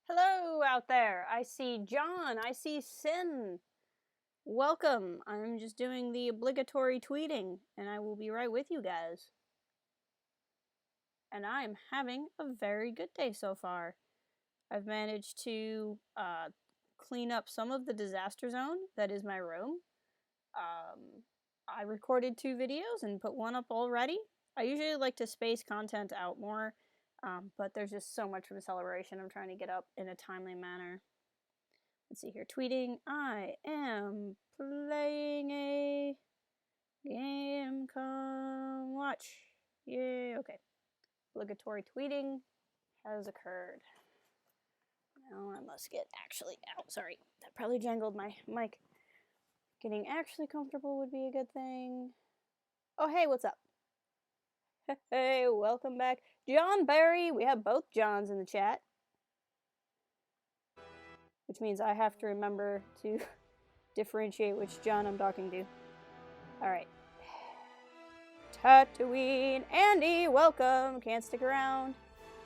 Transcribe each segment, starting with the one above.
Hello out there. I see John. I see Sin. Welcome. I'm just doing the obligatory tweeting, and I will be right with you guys. And I'm having a very good day so far. I've managed to clean up some of the disaster zone that is my room. I recorded 2 videos and put one up already. I usually like to space content out more, but there's just so much from Celebration I'm trying to get up in a timely manner. Let's see here. Tweeting. I am playing a game. Come watch. Yay. Okay. Obligatory tweeting has occurred. Now I must get actually out. Sorry. That probably jangled my mic. Getting actually comfortable would be a good thing. Oh, hey, what's up? Hey, welcome back. John Barry. We have both Johns in the chat. Which means I have to remember to differentiate which John I'm talking to. Alright. Tatooine. Andy, welcome. Can't stick around.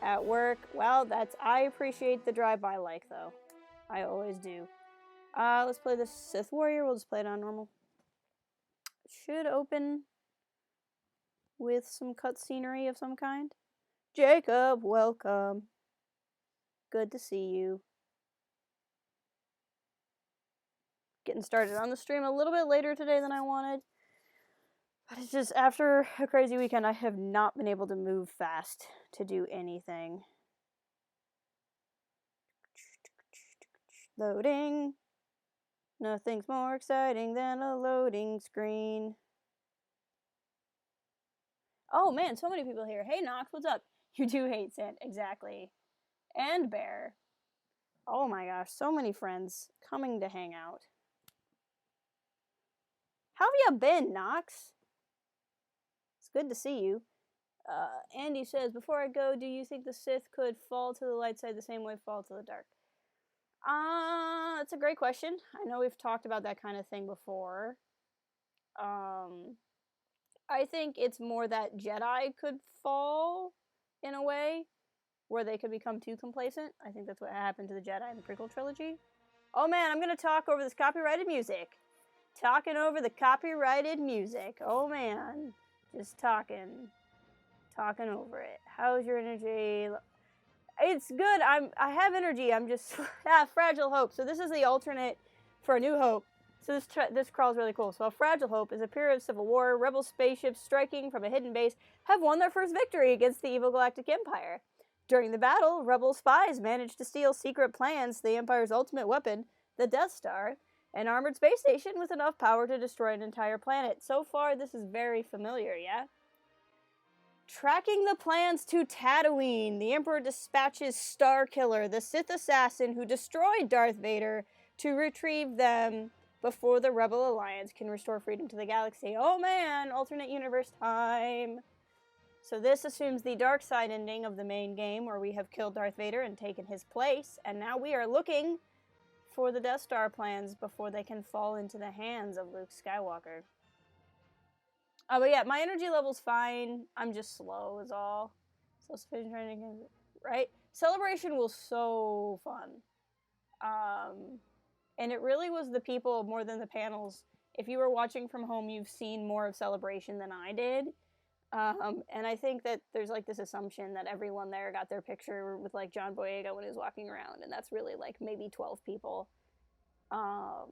At work. Well, I appreciate the drive-by like, though. I always do. Let's play the Sith Warrior. We'll just play it on normal. Should open with some cutscenery of some kind. Jacob, welcome. Good to see you. Getting started on the stream a little bit later today than I wanted. But it's just, after a crazy weekend, I have not been able to move fast to do anything. Loading. Nothing's more exciting than a loading screen. Oh man, so many people here. Hey Nox, what's up? You do hate sand, exactly. And Bear. Oh my gosh, so many friends coming to hang out. How have you been, Nox? It's good to see you. Andy says, before I go, do you think the Sith could fall to the light side the same way fall to the dark? That's a great question. I know we've talked about that kind of thing before. I think it's more that Jedi could fall in a way where they could become too complacent. I think that's what happened to the Jedi in the prequel trilogy. Oh man, I'm gonna talk over this copyrighted music. Talking over the copyrighted music. Oh man, just talking over it. How's your energy? It's good. I have energy. I'm just fragile hope. So this is the alternate for A New Hope. So this crawl's really cool. So a fragile hope is a period of civil war. Rebel spaceships striking from a hidden base have won their first victory against the evil Galactic Empire. During the battle, rebel spies managed to steal secret plans to the Empire's ultimate weapon, the Death Star, an armored space station with enough power to destroy an entire planet. So far, this is very familiar, yeah? Tracking the plans to Tatooine, the Emperor dispatches Starkiller, the Sith assassin who destroyed Darth Vader, to retrieve them before the Rebel Alliance can restore freedom to the galaxy. Oh man, alternate universe time. So this assumes the dark side ending of the main game, where we have killed Darth Vader and taken his place, and now we are looking for the Death Star plans before they can fall into the hands of Luke Skywalker. But yeah, my energy level's fine. I'm just slow is all. So sufficient training, right? Celebration was so fun. And it really was the people more than the panels. If you were watching from home, you've seen more of Celebration than I did. And I think that there's like this assumption that everyone there got their picture with like John Boyega when he was walking around, and that's really like maybe 12 people. I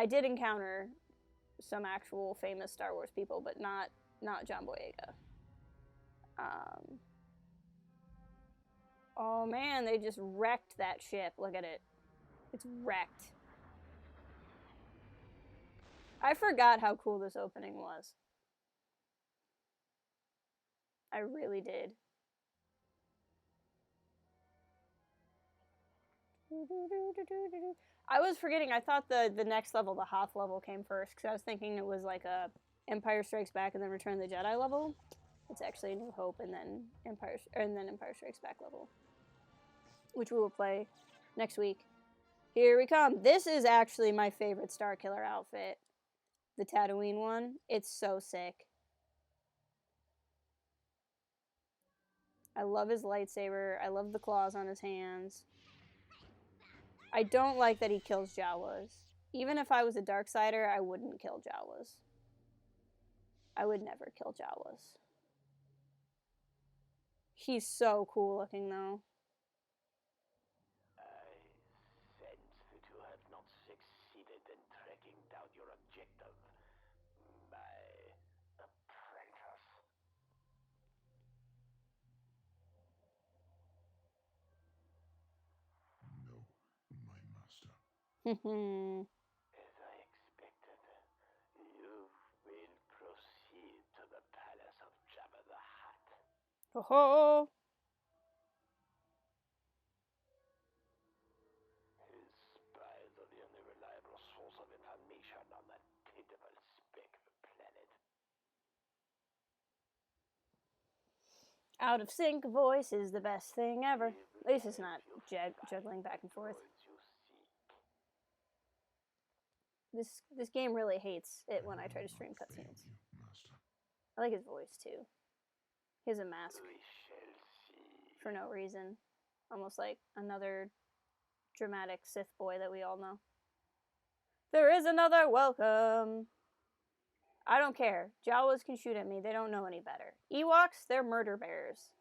did encounter some actual famous Star Wars people, but not John Boyega. Oh man, they just wrecked that ship. Look at it. It's wrecked. I forgot how cool this opening was. I really did. I was forgetting, I thought the next level, the Hoth level, came first, because I was thinking it was like a Empire Strikes Back and then Return of the Jedi level. It's actually A New Hope and then Empire Strikes Back level, which we will play next week. Here we come. This is actually my favorite Starkiller outfit. The Tatooine one. It's so sick. I love his lightsaber. I love the claws on his hands. I don't like that he kills Jawas. Even if I was a Darksider, I wouldn't kill Jawas. I would never kill Jawas. He's so cool looking, though. I sense that you have not succeeded in tracking down your objective, my apprentice. No, my master. As I expected, you will proceed to the palace of Jabba the Hutt. Oh-ho! His spies are the only reliable source of information on that pitiful speck of a planet. Out of sync voice is the best thing ever. At least it's not juggling back and forth. This game really hates it when I try to stream cutscenes. I like his voice too. He has a mask for no reason. Almost like another dramatic Sith boy that we all know. There is another welcome. I don't care. Jawas can shoot at me. They don't know any better. Ewoks, they're murder bears.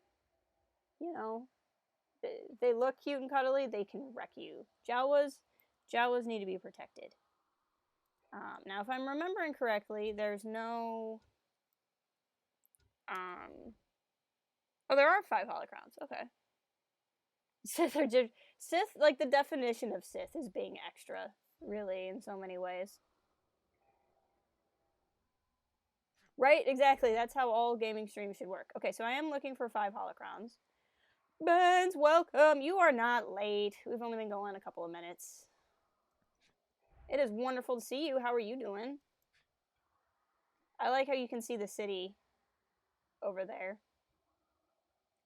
You know, they look cute and cuddly. They can wreck you. Jawas need to be protected. Now, if I'm remembering correctly, there's no... Oh, there are 5 holocrons. Okay. Sith are just... Sith, like, the definition of Sith is being extra, really, in so many ways. Right? Exactly. That's how all gaming streams should work. Okay, so I am looking for 5 holocrons. Benz, welcome! You are not late. We've only been going a couple of minutes. It is wonderful to see you. How are you doing? I like how you can see the city over there.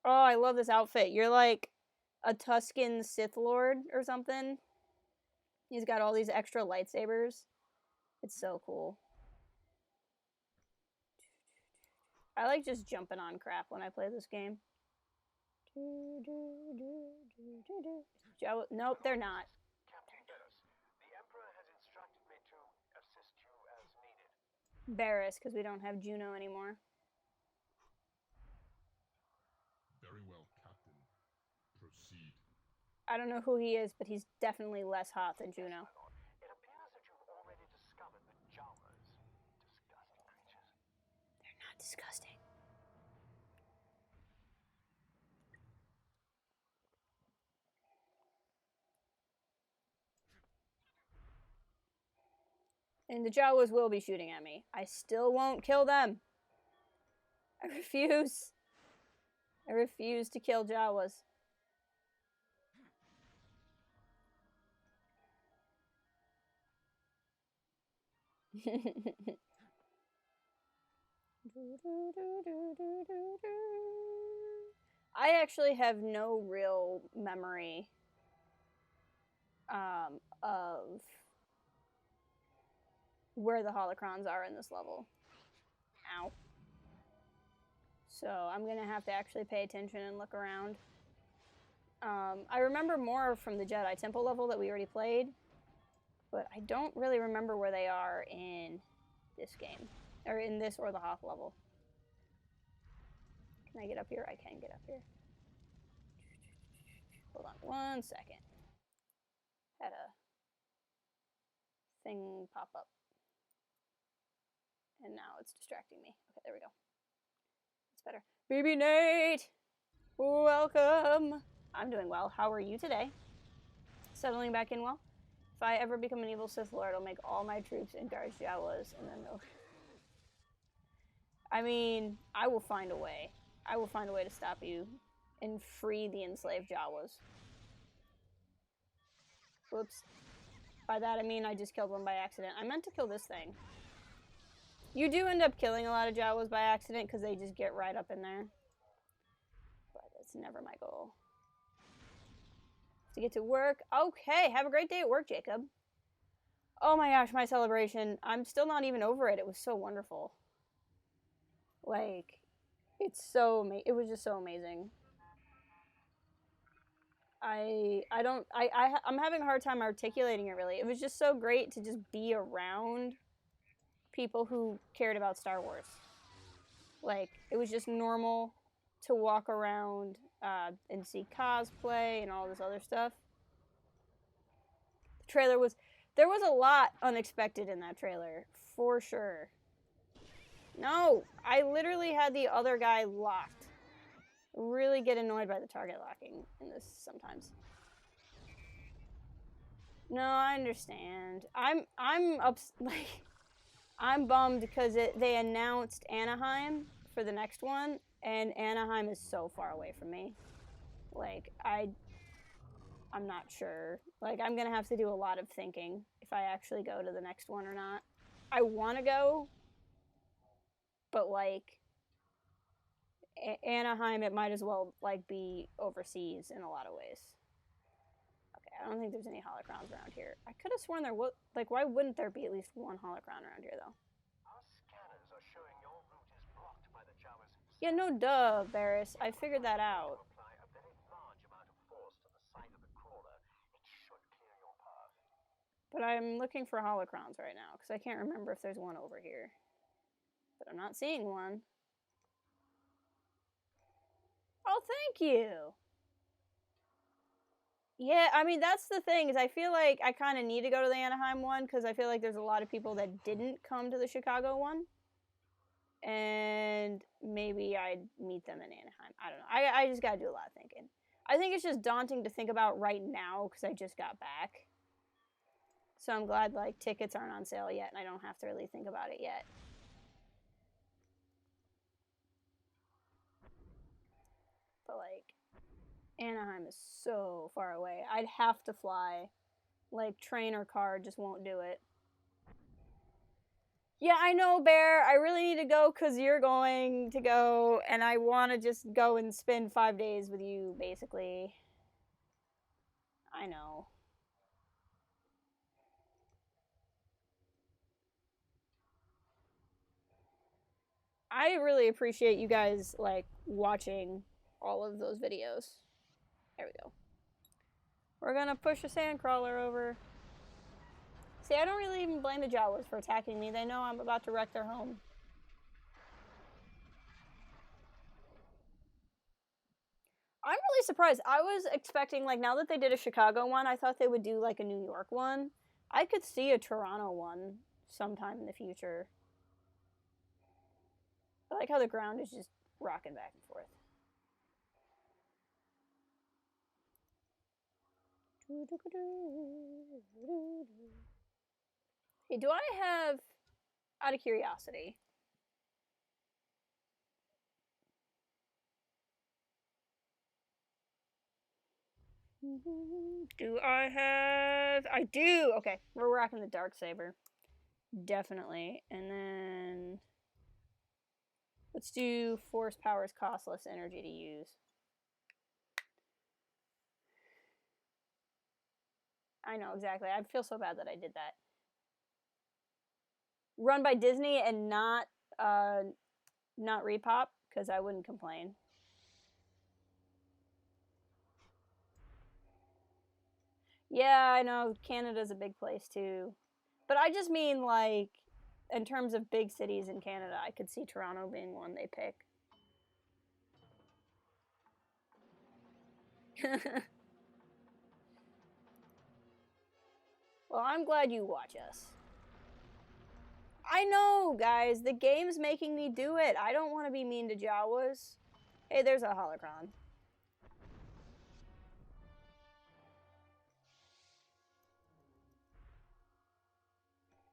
Oh, I love this outfit. You're like a Tusken Sith Lord or something. He's got all these extra lightsabers. It's so cool. I like just jumping on crap when I play this game. Nope, they're not. Barris, because we don't have Juno anymore. Very well, Captain. Proceed. I don't know who he is, but he's definitely less hot than Juno. It appears that you've already discovered the Jawas. Disgusting creatures. They're not disgusting. And the Jawas will be shooting at me. I still won't kill them. I refuse. I refuse to kill Jawas. I actually have no real memory of where the holocrons are in this level. Ow. So I'm gonna have to actually pay attention and look around. I remember more from the Jedi Temple level that we already played, but I don't really remember where they are in this game, or in this or the Hoth level. Can I get up here? I can get up here. Hold on 1 second. Had a thing pop up. And now it's distracting me. Okay, there we go. It's better. Baby Nate! Welcome! I'm doing well. How are you today? Settling back in well? If I ever become an evil Sith Lord, I'll make all my troops in Darth Jawas, and then they'll... I mean, I will find a way. I will find a way to stop you and free the enslaved Jawas. Whoops. By that I mean I just killed one by accident. I meant to kill this thing. You do end up killing a lot of Jawas by accident because they just get right up in there. But it's never my goal. To get to work. Okay, have a great day at work, Jacob. Oh my gosh, my celebration. I'm still not even over it. It was so wonderful. Like, it was just so amazing. I'm having a hard time articulating it really. It was just so great to just be around people who cared about Star Wars. Like, it was just normal to walk around and see cosplay and all this other stuff. The trailer was, there was a lot unexpected in that trailer, for sure. No, I literally had the other guy locked. Really get annoyed by the target locking in this sometimes. No, I understand. Like, I'm bummed because they announced Anaheim for the next one, and Anaheim is so far away from me. Like, I'm not sure. Like, I'm gonna have to do a lot of thinking if I actually go to the next one or not. I want to go, but like, Anaheim, it might as well like be overseas in a lot of ways. Okay, I don't think there's any holocrons around here. I could have sworn there was. Like, why wouldn't there be at least one holocron around here though? Our scanners are showing your route is blocked by the Jawas. Yeah, no duh, Varys. I figured that out. Apply a very large amount of force to the side of the crawler. It should clear your path. But I'm looking for holocrons right now because I can't remember if there's one over here. But I'm not seeing one. Oh, thank you. Yeah, I mean, that's the thing, is I feel like I kind of need to go to the Anaheim one because I feel like there's a lot of people that didn't come to the Chicago one. And maybe I'd meet them in Anaheim. I don't know. I just got to do a lot of thinking. I think it's just daunting to think about right now because I just got back. So I'm glad, like, tickets aren't on sale yet and I don't have to really think about it yet. But, like, Anaheim is so far away. I'd have to fly. Like, train or car just won't do it. Yeah, I know, Bear. I really need to go because you're going to go, and I want to just go and spend 5 days with you, basically. I know. I really appreciate you guys, like, watching all of those videos. There we go. We're gonna push a sandcrawler over. See, I don't really even blame the Jawas for attacking me. They know I'm about to wreck their home. I'm really surprised. I was expecting, like, now that they did a Chicago one, I thought they would do, like, a New York one. I could see a Toronto one sometime in the future. I like how the ground is just rocking back and forth. Hey, do I have, out of curiosity, do I have, I do, okay, we're rocking the Darksaber, definitely, and then, let's do Force Powers cost less energy to use. I know, exactly, I feel so bad that I did that. Run by Disney and not Repop, because I wouldn't complain. Yeah, I know, Canada's a big place too. But I just mean, like, in terms of big cities in Canada, I could see Toronto being one they pick. Well, I'm glad you watch us. I know, guys, the game's making me do it. I don't want to be mean to Jawas. Hey, there's a holocron.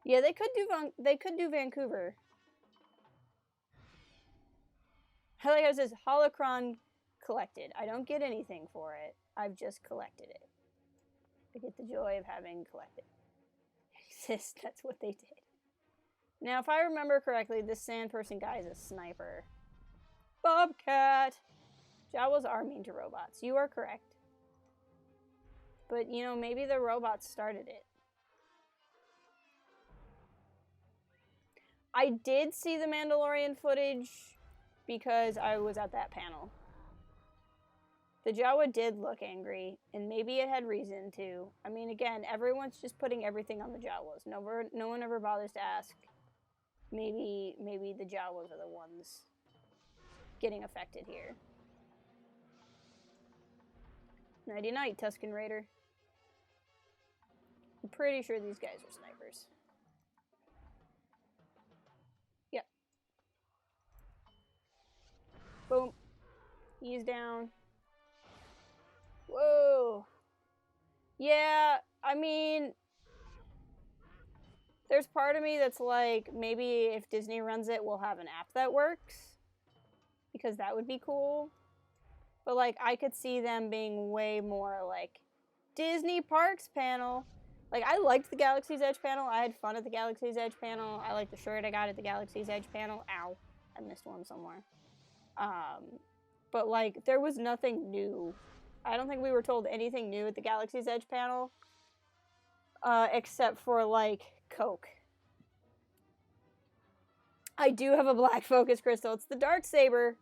Yeah, they could do Vancouver. Like I says, holocron collected. I don't get anything for it. I've just collected it. I get the joy of having collected. Exist. That's what they did. Now, if I remember correctly, this sand person guy is a sniper. Bobcat! Jawas are mean to robots. You are correct. But, you know, maybe the robots started it. I did see the Mandalorian footage because I was at that panel. The Jawa did look angry, and maybe it had reason to. I mean, again, everyone's just putting everything on the Jawas. No one ever bothers to ask. Maybe the Jawas are the ones getting affected here. Nighty night, Tusken Raider. I'm pretty sure these guys are snipers. Yep. Boom. He's down. Whoa. Yeah, I mean, there's part of me that's like, maybe if Disney runs it, we'll have an app that works. Because that would be cool. But, like, I could see them being way more, like, Disney Parks panel. Like, I liked the Galaxy's Edge panel. I had fun at the Galaxy's Edge panel. I like the shirt I got at the Galaxy's Edge panel. Ow. I missed one somewhere. But, like, there was nothing new. I don't think we were told anything new at the Galaxy's Edge panel. Except for, like, Coke. I do have a black focus crystal. It's the Darksaber.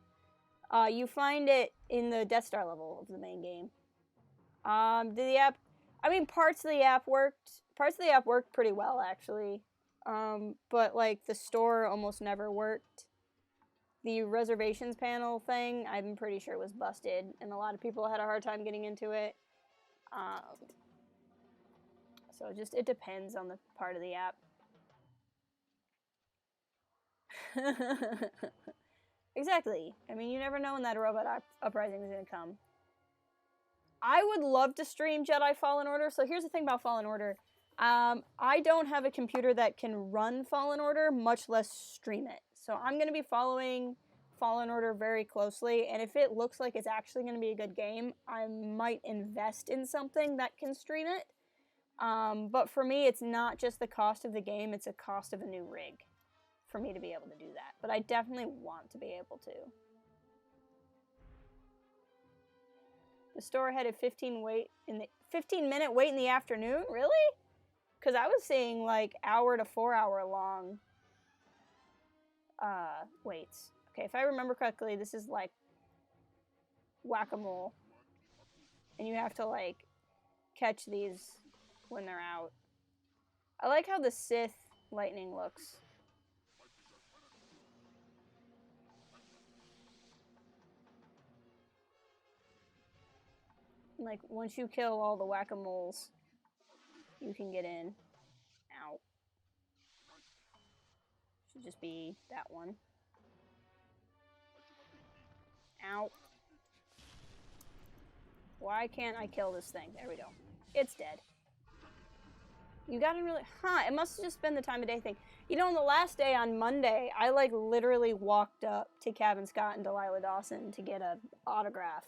You find it in the Death Star level of the main game. Did the app... I mean, parts of the app worked. Parts of the app worked pretty well, actually. But, like, the store almost never worked. The reservations panel thing, I'm pretty sure was busted, and a lot of people had a hard time getting into it. So it depends on the part of the app. Exactly. I mean, you never know when that robot uprising is going to come. I would love to stream Jedi Fallen Order. So here's the thing about Fallen Order. I don't have a computer that can run Fallen Order, much less stream it. So I'm going to be following Fallen Order very closely. And if it looks like it's actually going to be a good game, I might invest in something that can stream it. But for me, it's not just the cost of the game, it's a cost of a new rig for me to be able to do that. But I definitely want to be able to. The store had a 15-minute wait in the afternoon? Really? Because I was seeing like hour to 4 hour long waits. Okay, if I remember correctly, this is like whack-a-mole. And you have to like catch these when they're out. I like how the Sith lightning looks. Like, once you kill all the whack-a-moles, you can get in. Ow. Should just be that one. Ow. Why can't I kill this thing? There we go. It's dead. You gotta really... Huh, it must have just been the time of day thing. You know, on the last day, on Monday, I, like, literally walked up to Kevin Scott and Delilah Dawson to get an autograph.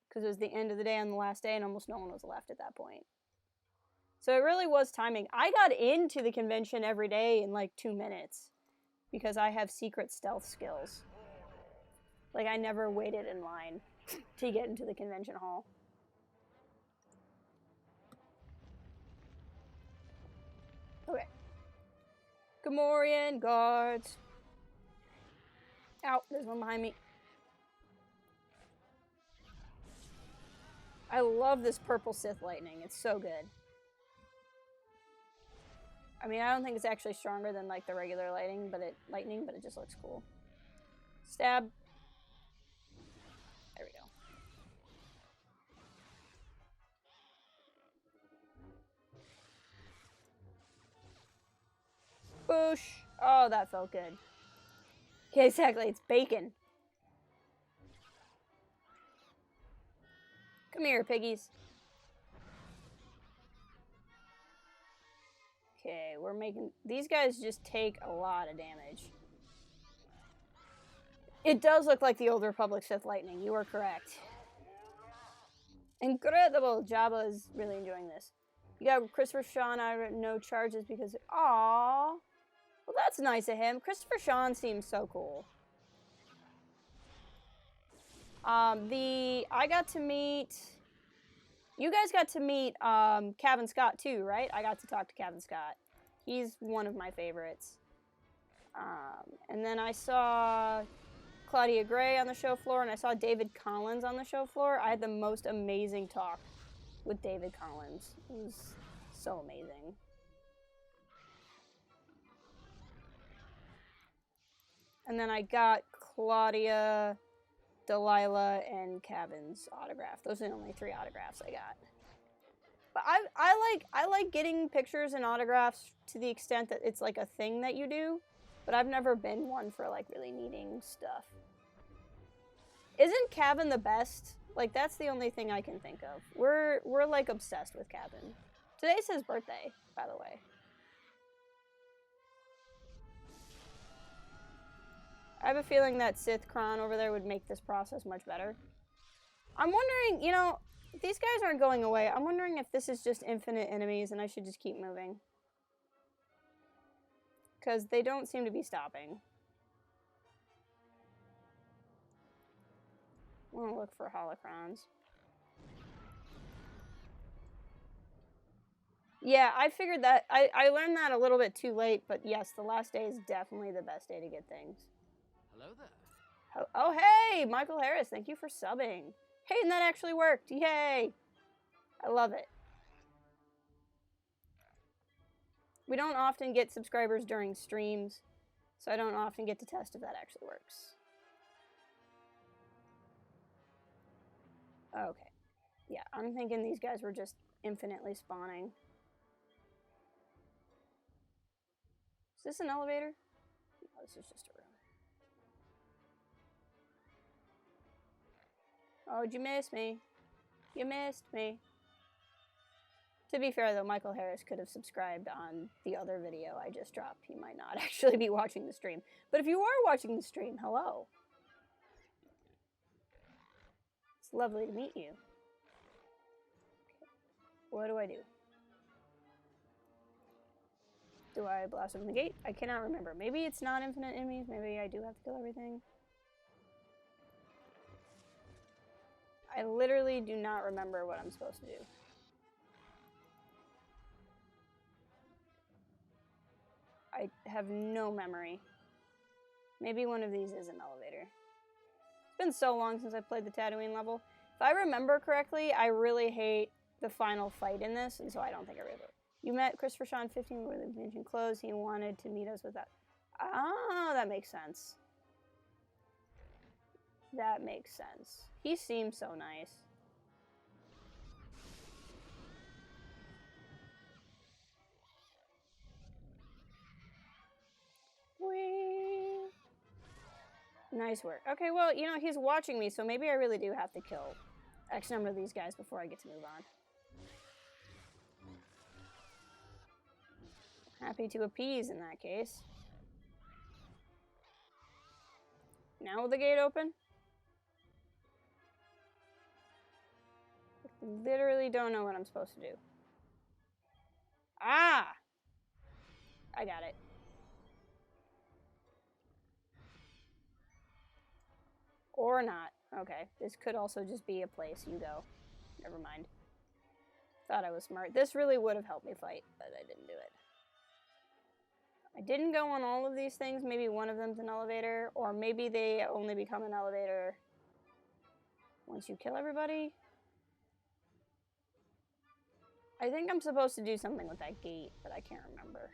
Because it was the end of the day on the last day, and almost no one was left at that point. So it really was timing. I got into the convention every day in, like, 2 minutes. Because I have secret stealth skills. Like, I never waited in line to get into the convention hall. Okay. Gamorrean guards. Ow, there's one behind me. I love this purple Sith lightning. It's so good. I mean, I don't think it's actually stronger than like the regular lightning, but it just looks cool. Stab. There we go. Boosh. Oh, that felt good. Yeah, exactly. It's bacon. Come here, piggies. Okay, we're making... These guys just take a lot of damage. It does look like the Old Republic Sith Lightning. You are correct. Incredible! Jabba is really enjoying this. You got Christopher Sean out of no charges because... Aww. Well, that's nice of him. Christopher Sean seems so cool. I got to meet... You guys got to meet Kevin Scott too, right? I got to talk to Kevin Scott. He's one of my favorites. And then I saw Claudia Gray on the show floor, and I saw David Collins on the show floor. I had the most amazing talk with David Collins. It was so amazing. And then I got Claudia, Delilah, and Kevin's autograph. Those are the only 3 autographs I got. But I like getting pictures and autographs to the extent that it's like a thing that you do. But I've never been one for like really needing stuff. Isn't Kevin the best? Like, that's the only thing I can think of. We're like obsessed with Kevin. Today's his birthday, by the way. I have a feeling that Sith Kron over there would make this process much better. I'm wondering, you know, these guys aren't going away. I'm wondering if this is just infinite enemies and I should just keep moving. Because they don't seem to be stopping. I want to look for holocrons. Yeah, I figured that. I learned that a little bit too late, but yes, the last day is definitely the best day to get things. Hello there. Oh, hey, Michael Harris, thank you for subbing. Hey, and that actually worked. Yay. I love it. We don't often get subscribers during streams, so I don't often get to test if that actually works. Okay. Yeah, I'm thinking these guys were just infinitely spawning. Is this an elevator? No, this is just a room. Oh, did you miss me? You missed me. To be fair, though, Michael Harris could have subscribed on the other video I just dropped. He might not actually be watching the stream. But if you are watching the stream, hello. It's lovely to meet you. Okay. What do I do? Do I blast open the gate? I cannot remember. Maybe it's not infinite enemies. Maybe I do have to kill everything. I literally do not remember what I'm supposed to do. I have no memory. Maybe one of these is an elevator. It's been so long since I played the Tatooine level. If I remember correctly, I really hate the final fight in this, and so I don't think I remember. You met Christopher Sean 15 where the convention closed. He wanted to meet us with that. Ah, that makes sense. That makes sense. He seems so nice. Whee! Nice work. Okay, well, you know, he's watching me, so maybe I really do have to kill X number of these guys before I get to move on. Happy to appease in that case. Now will the gate open? I literally don't know what I'm supposed to do. Ah! I got it. Or not. Okay, this could also just be a place you go. Never mind. Thought I was smart. This really would have helped me fight, but I didn't do it. I didn't go on all of these things. Maybe one of them's an elevator, or maybe they only become an elevator once you kill everybody. I think I'm supposed to do something with that gate, but I can't remember.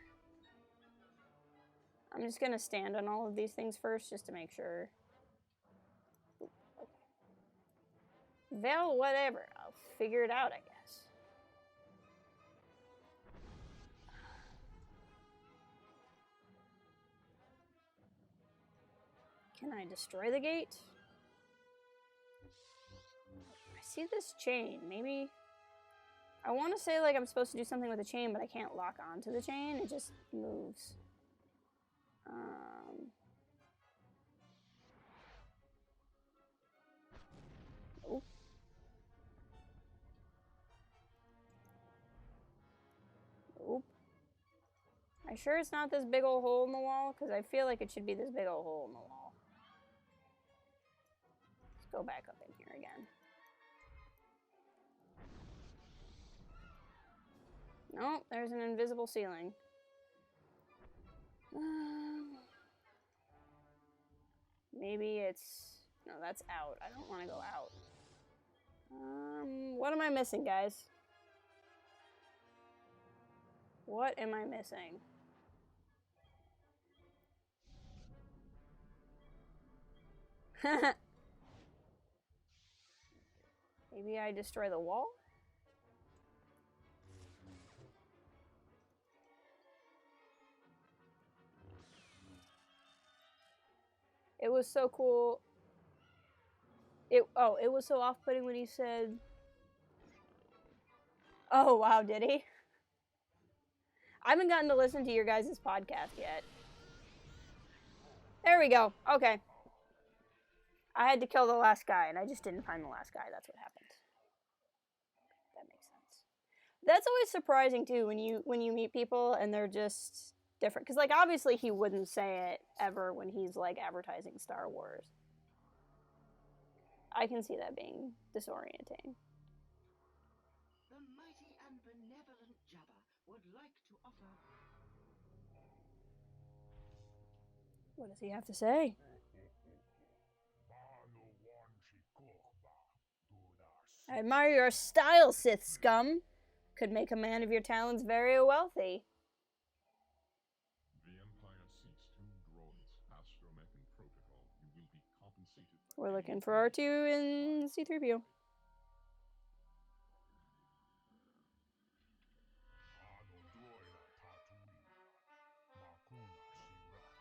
I'm just gonna stand on all of these things first, just to make sure. Ooh, okay. Well, whatever. I'll figure it out, I guess. Can I destroy the gate? I see this chain. Maybe... I want to say like I'm supposed to do something with the chain, but I can't lock onto the chain. It just moves. Oh. Oop. I'm sure it's not this big old hole in the wall, because I feel like it should be this big old hole in the wall. Let's go back up in here again. No, there's an invisible ceiling. Maybe it's... No, that's out. I don't want to go out. What am I missing, guys? What am I missing? Maybe I destroy the wall? It was so cool. It was so off-putting when he said... Oh, wow, did he? I haven't gotten to listen to your guys' podcast yet. There we go. Okay. I had to kill the last guy, and I just didn't find the last guy. That's what happened. That makes sense. That's always surprising, too, when you meet people, and they're just different. Because, like, obviously he wouldn't say it ever when he's, like, advertising Star Wars. I can see that being disorienting. The mighty and benevolent Jabba would like to offer... What does he have to say? I admire your style, Sith scum. Could make a man of your talents very wealthy. The Empire seeks 2 droids, astromech and protocol. You will be compensated. We're looking for R2 and C-3PO.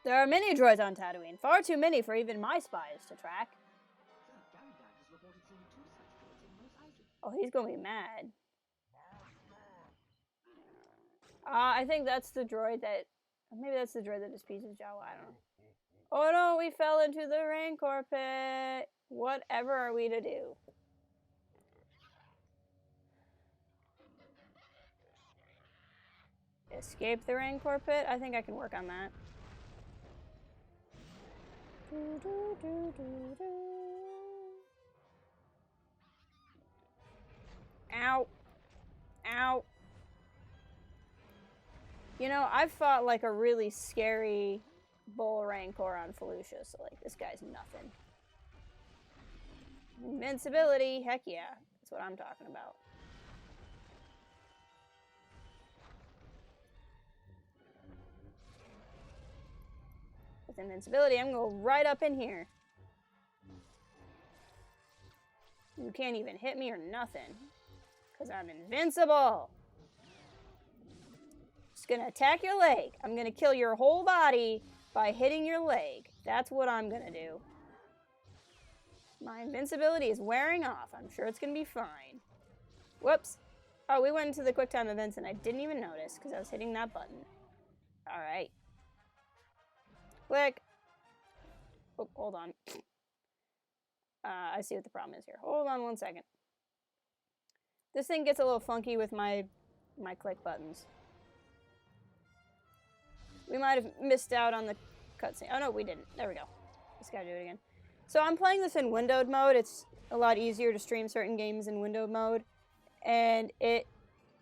There are many droids on Tatooine, far too many for even my spies to track. Oh, he's gonna be mad. I think that's the droid that... Maybe that's the droid that displeases Jawa, I don't know. Oh no, we fell into the Rancor pit! Whatever are we to do? Escape the Rancor pit? I think I can work on that. Ow. Ow. You know, I've fought like a really scary bull Rancor on Felucia, so like this guy's nothing. Invincibility, heck yeah. That's what I'm talking about. With invincibility, I'm going right up in here. You can't even hit me or nothing. Because I'm invincible. Just gonna attack your leg. I'm gonna kill your whole body by hitting your leg. That's what I'm gonna do. My invincibility is wearing off. I'm sure it's gonna be fine. Whoops. Oh, we went into the QuickTime events and I didn't even notice because I was hitting that button. Alright. Click. Oh, hold on. I see what the problem is here. Hold on one second. This thing gets a little funky with my click buttons. We might have missed out on the cutscene. Oh no, we didn't. There we go. Just gotta do it again. So I'm playing this in windowed mode. It's a lot easier to stream certain games in windowed mode. And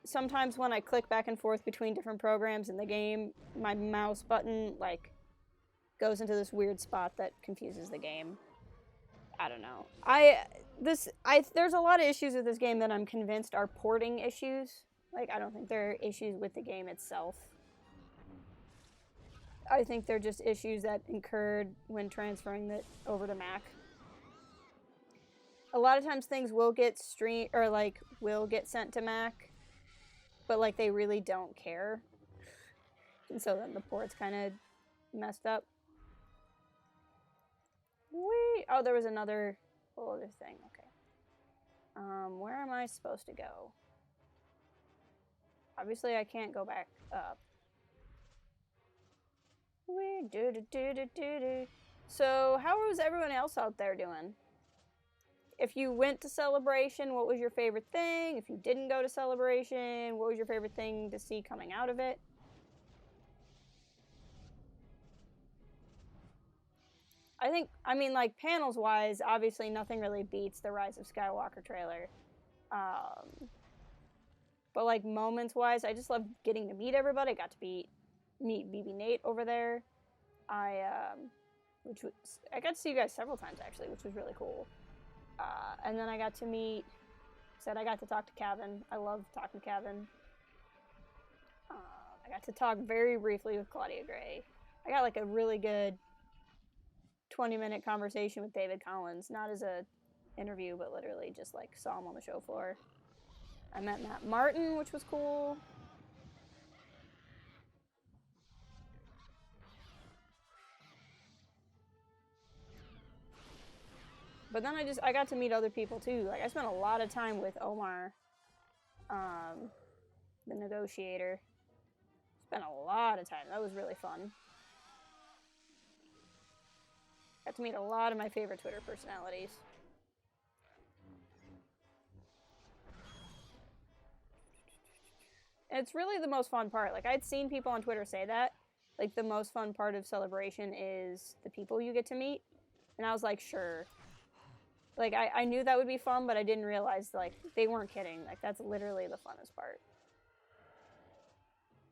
sometimes when I click back and forth between different programs in the game, my mouse button like goes into this weird spot that confuses the game. I don't know. There's a lot of issues with this game that I'm convinced are porting issues. Like, I don't think there are issues with the game itself. I think they're just issues that incurred when transferring it over to Mac. A lot of times things will get will get sent to Mac, but like they really don't care. And so then the port's kind of messed up. Oh, there was another whole other thing. Okay. Where am I supposed to go? Obviously, I can't go back up. So, how was everyone else out there doing? If you went to Celebration, what was your favorite thing? If you didn't go to Celebration, what was your favorite thing to see coming out of it? I mean, like, panels-wise, obviously nothing really beats the Rise of Skywalker trailer. But, like, moments-wise, I just love getting to meet everybody. I got to meet BB Nate over there. which was, I got to see you guys several times actually, which was really cool. And then I got to meet, I got to talk to Kevin. I love talking to Kevin. I got to talk very briefly with Claudia Gray. I got like a really good 20-minute conversation with David Collins, not as a interview, but literally just like saw him on the show floor. I met Matt Martin, which was cool. But then I got to meet other people too. Like I spent a lot of time with Omar, the negotiator. Spent a lot of time. That was really fun. Got to meet a lot of my favorite Twitter personalities. And it's really the most fun part. Like I'd seen people on Twitter say that. Like the most fun part of Celebration is the people you get to meet. And I was like, sure. Like, I knew that would be fun, but I didn't realize, like, they weren't kidding. Like, that's literally the funnest part.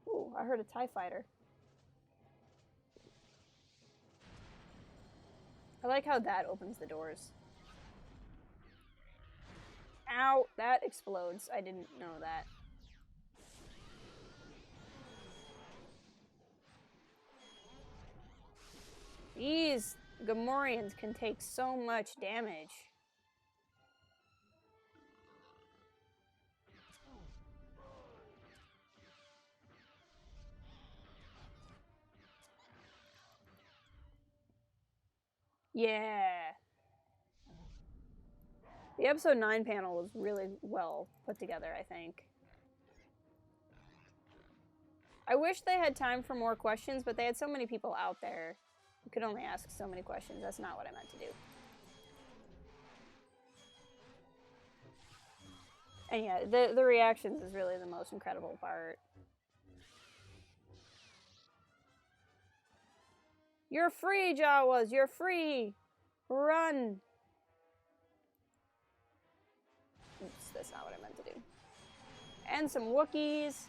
Ooh, I heard a TIE fighter. I like how that opens the doors. Ow, that explodes. I didn't know that. These Gamorreans can take so much damage. Yeah. The episode 9 panel was really well put together, I think. I wish they had time for more questions, but they had so many people out there. You could only ask so many questions. That's not what I meant to do. And yeah, the reactions is really the most incredible part. You're free, Jawas! You're free! Run! Oops, that's not what I meant to do. And some Wookiees.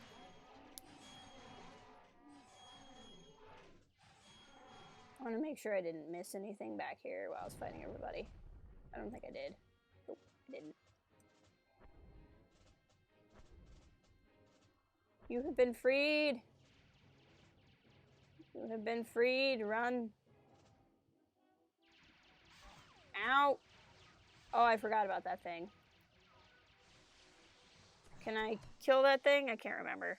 I want to make sure I didn't miss anything back here while I was fighting everybody. I don't think I did. Nope, I didn't. You have been freed! You have been freed. Run. Ow! Oh, I forgot about that thing. Can I kill that thing? I can't remember.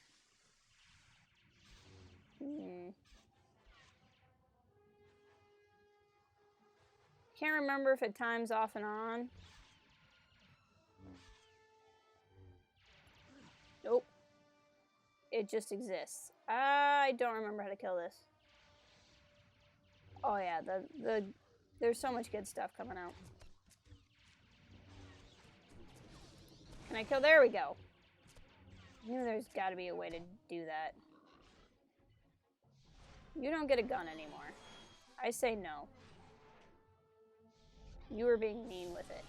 Can't remember if it times off and on. Nope. It just exists. I don't remember how to kill this. Oh yeah, there's so much good stuff coming out. Can I kill? There we go. I knew there's got to be a way to do that. You don't get a gun anymore. I say no. You were being mean with it.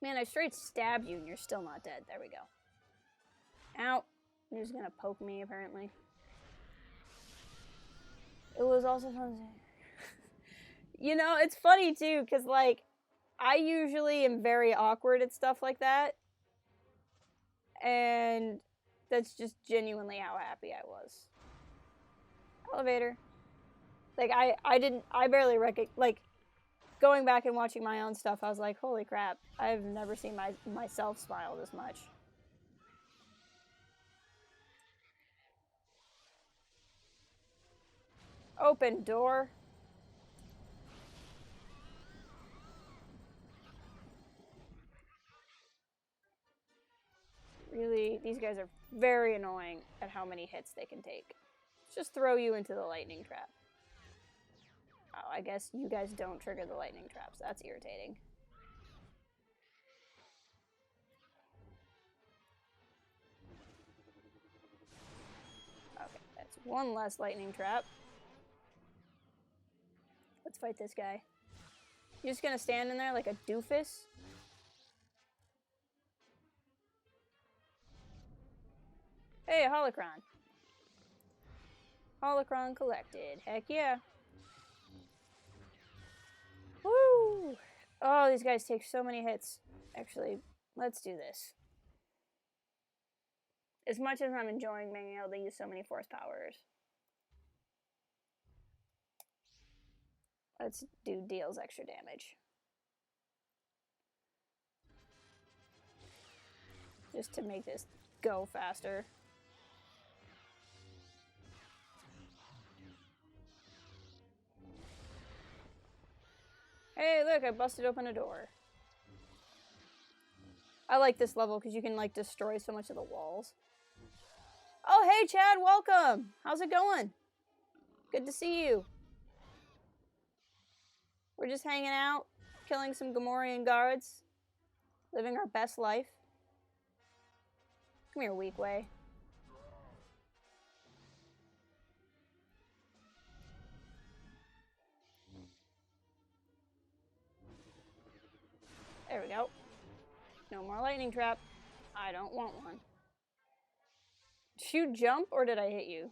Man, I straight stabbed you and you're still not dead. There we go. Ow. You're just gonna poke me, apparently. It was also fun. You know, it's funny, too, because, like, I usually am very awkward at stuff like that. And that's just genuinely how happy I was. Elevator. Like, I barely like, going back and watching my own stuff, I was like, holy crap, I've never seen myself smile this much. Open door. Really, these guys are very annoying at how many hits they can take. Just throw you into the lightning trap. Oh, I guess you guys don't trigger the lightning traps. That's irritating. Okay, that's one less lightning trap. Let's fight this guy. You're just gonna stand in there like a doofus? Hey, a holocron. Holocron collected. Heck yeah. Woo! Oh, these guys take so many hits. Actually, let's do this. As much as I'm enjoying being able to use so many force powers. Let's do deals extra damage. Just to make this go faster. Hey, look, I busted open a door. I like this level because you can, like, destroy so much of the walls. Oh, hey, Chad, welcome! How's it going? Good to see you. We're just hanging out, killing some Gamorrean guards, living our best life. Come here, weak way. There we go. No more lightning trap. I don't want one. Did you jump or did I hit you?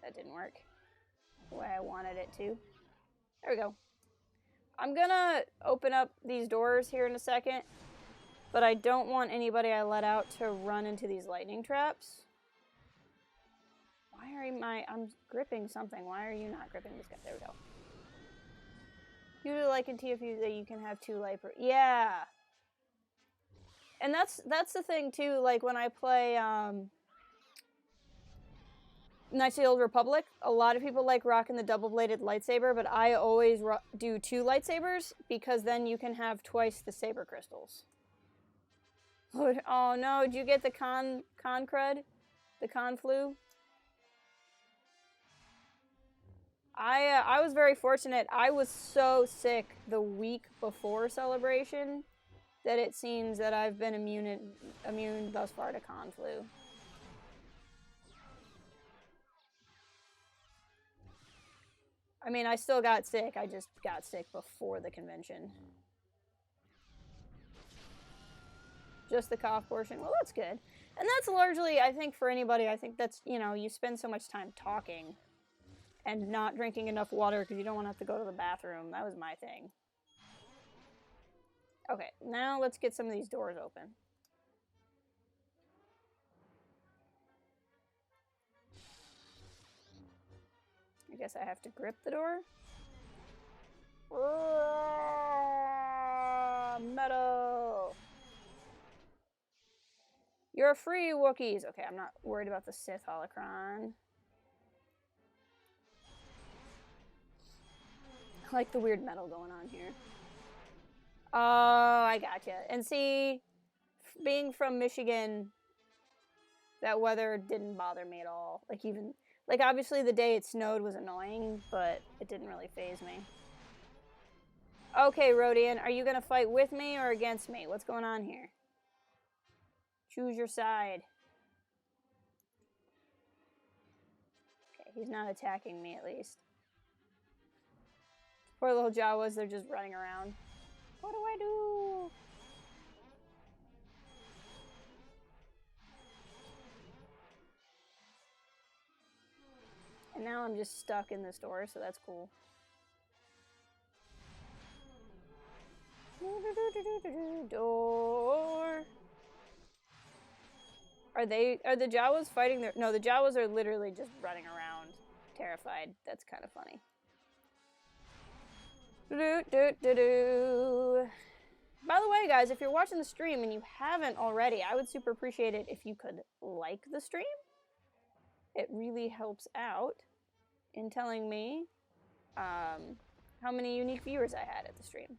That didn't work the way I wanted it to. There we go. I'm gonna open up these doors here in a second, but I don't want anybody I let out to run into these lightning traps. Why are I'm gripping something. Why are you not gripping this guy? There we go. You like in TFU that you can have 2 life. Yeah. And that's the thing too, like when I play Knights of the Old Republic, a lot of people like rocking the double-bladed lightsaber, but I always do 2 lightsabers because then you can have twice the saber crystals. Oh no, did you get the con crud? The con flu? I was very fortunate. I was so sick the week before Celebration that it seems that I've been immune thus far to con flu. I mean, I still got sick. I just got sick before the convention. Just the cough portion. Well, that's good. And that's largely, I think, for anybody, I think that's, you know, you spend so much time talking and not drinking enough water because you don't want to have to go to the bathroom. That was my thing. Okay, now let's get some of these doors open. I guess I have to grip the door. Metal! You're free, Wookiees! Okay, I'm not worried about the Sith holocron. I like the weird metal going on here. Oh, I gotcha. And see, being from Michigan, that weather didn't bother me at all. Like, even, like, obviously the day it snowed was annoying, but it didn't really faze me. Okay, Rodian, are you gonna fight with me or against me? What's going on here? Choose your side. Okay, he's not attacking me at least. Poor little Jawas, they're just running around. What do I do? And now I'm just stuck in this door, so that's cool. Door. Are the Jawas fighting their... No, the Jawas are literally just running around, terrified. That's kind of funny. By the way, guys, if you're watching the stream and you haven't already, I would super appreciate it if you could like the stream. It really helps out in telling me how many unique viewers I had at the stream.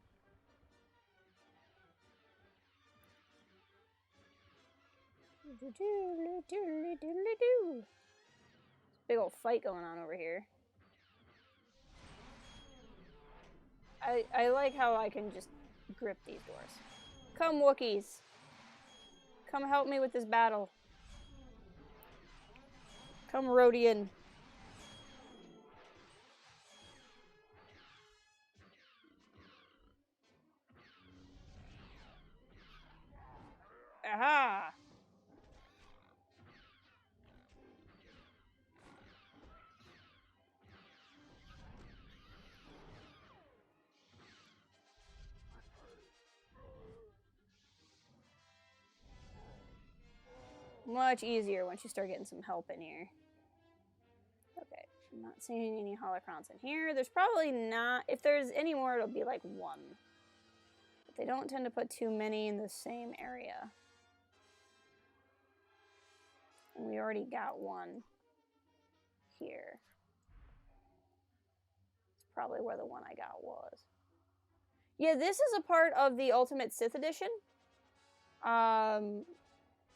Big old fight going on over here. I like how I can just grip these doors. Come, Wookiees. Come help me with this battle. Come, Rodian. much easier once you start getting some help in here. Okay, I'm not seeing any holocrons in here. There's probably not. If there's any more, it'll be like one. But they don't tend to put too many in the same area. And we already got one here. It's probably where the one I got was. Yeah, this is a part of the Ultimate Sith Edition.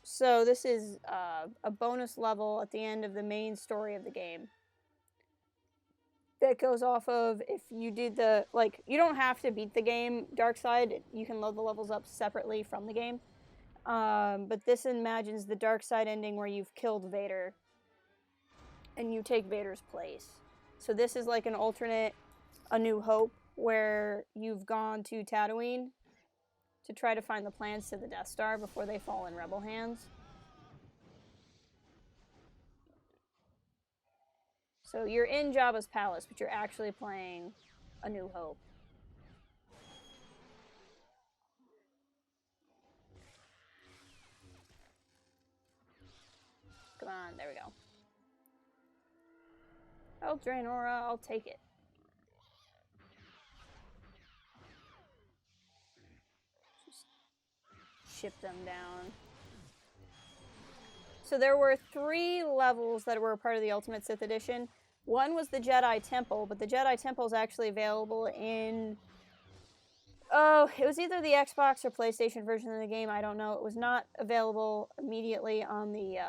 So this is a bonus level at the end of the main story of the game. That goes off of, if you did the, like, you don't have to beat the game Dark Side. You can load the levels up separately from the game. But this imagines the Dark Side ending where you've killed Vader and you take Vader's place. So this is like an alternate A New Hope where you've gone to Tatooine to try to find the plans to the Death Star before they fall in Rebel hands. So you're in Jabba's palace, but you're actually playing A New Hope. Come on, there we go. Oh, Draenora, I'll take it. Just ship them down. So there were 3 levels that were a part of the Ultimate Sith Edition. One was the Jedi Temple, but the Jedi Temple is actually available in... Oh, it was either the Xbox or PlayStation version of the game, I don't know. It was not available immediately on the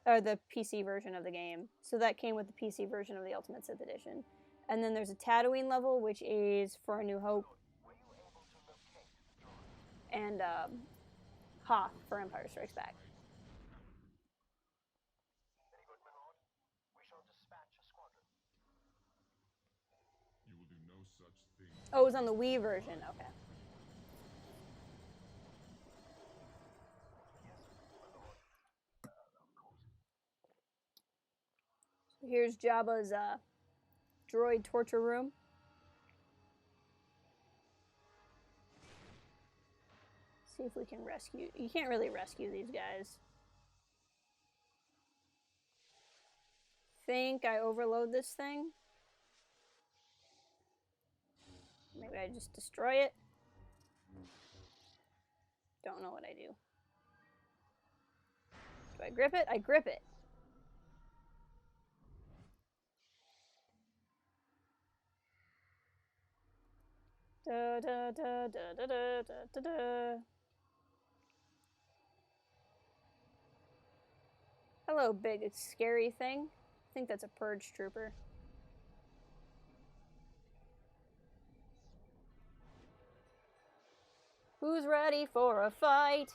the PC version of the game. So that came with the PC version of the Ultimate Sith Edition. And then there's a Tatooine level, which is for A New Hope. And Hoth for Empire Strikes Back. Very good, my lord. We shall dispatch a squadron. You will do no such thing. Oh, it was on the Wii version. Okay. So here's Jabba's droid torture room. See if we can rescue. You can't really rescue these guys. Think I overload this thing. Maybe I just destroy it. Don't know what I do. Do I grip it? I grip it. Da da da da da da da da. Hello, big scary thing. I think that's a purge trooper. Who's ready for a fight?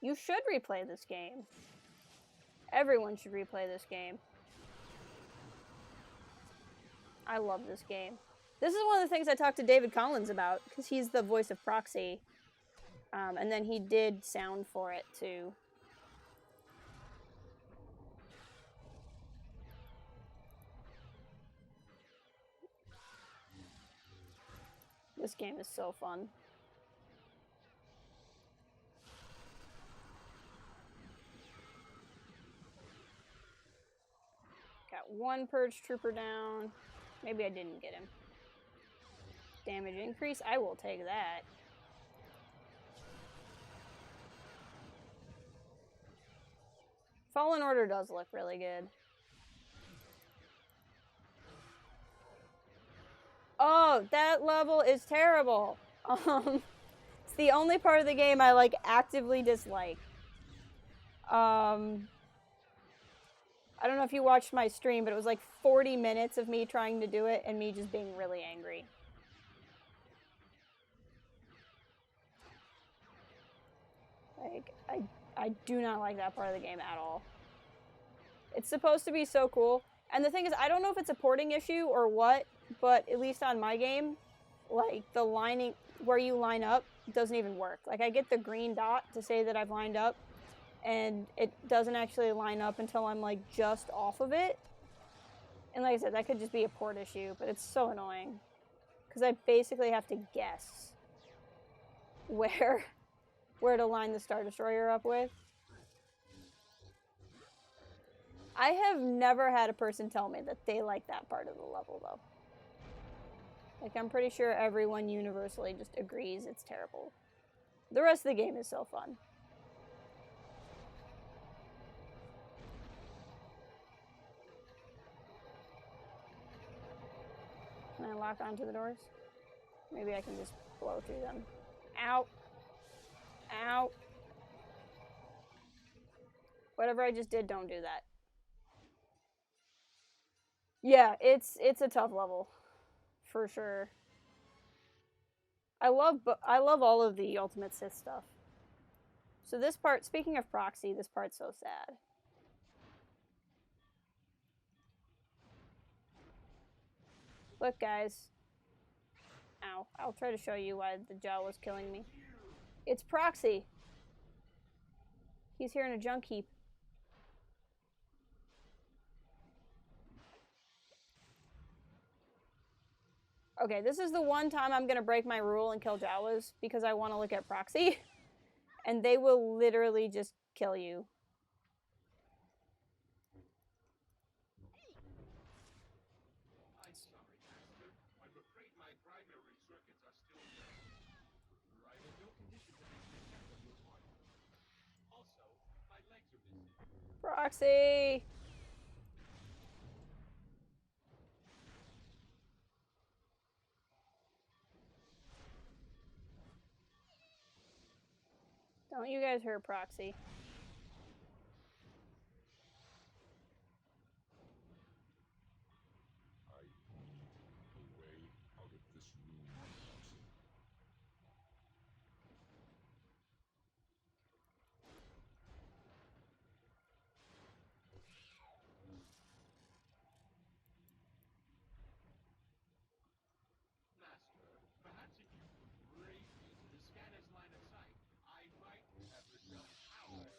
You should replay this game. Everyone should replay this game. I love this game. This is one of the things I talked to David Collins about, because he's the voice of Proxy. And then he did sound for it, too. This game is so fun. Got 1 purge trooper down. Maybe I didn't get him. Damage increase, I will take that. Fallen Order does look really good. Oh, that level is terrible. It's the only part of the game I like actively dislike. I don't know if you watched my stream, but it was like 40 minutes of me trying to do it and me just being really angry. Like, I do not like that part of the game at all. It's supposed to be so cool. And the thing is, I don't know if it's a porting issue or what, but at least on my game, like, the lining, where you line up, doesn't even work. Like, I get the green dot to say that I've lined up, and it doesn't actually line up until I'm, like, just off of it. And like I said, that could just be a port issue, but it's so annoying. Because I basically have to guess where where to line the Star Destroyer up with. I have never had a person tell me that they like that part of the level, though. Like, I'm pretty sure everyone universally just agrees it's terrible. The rest of the game is so fun. Can I lock onto the doors? Maybe I can just blow through them. Ow. Ow. Whatever I just did, don't do that. Yeah, it's a tough level. For sure. I love all of the Ultimate Sith stuff. So this part, speaking of proxy, this part's so sad. Look, guys. Ow. I'll try to show you why the Jawa's killing me. It's proxy. He's here in a junk heap. Okay, this is the one time I'm gonna break my rule and kill Jawas because I want to look at proxy. And they will literally just kill you. I'm sorry, Master. I'm afraid my primary circuits are still dead. I'm in no condition to actually check on your body. Also, my legs are missing. Proxy! Don't you guys hurt Proxy. I need a way out of this room, Proxy. Master, perhaps if you could raise me to the scanner's line of sight, I might have enough power.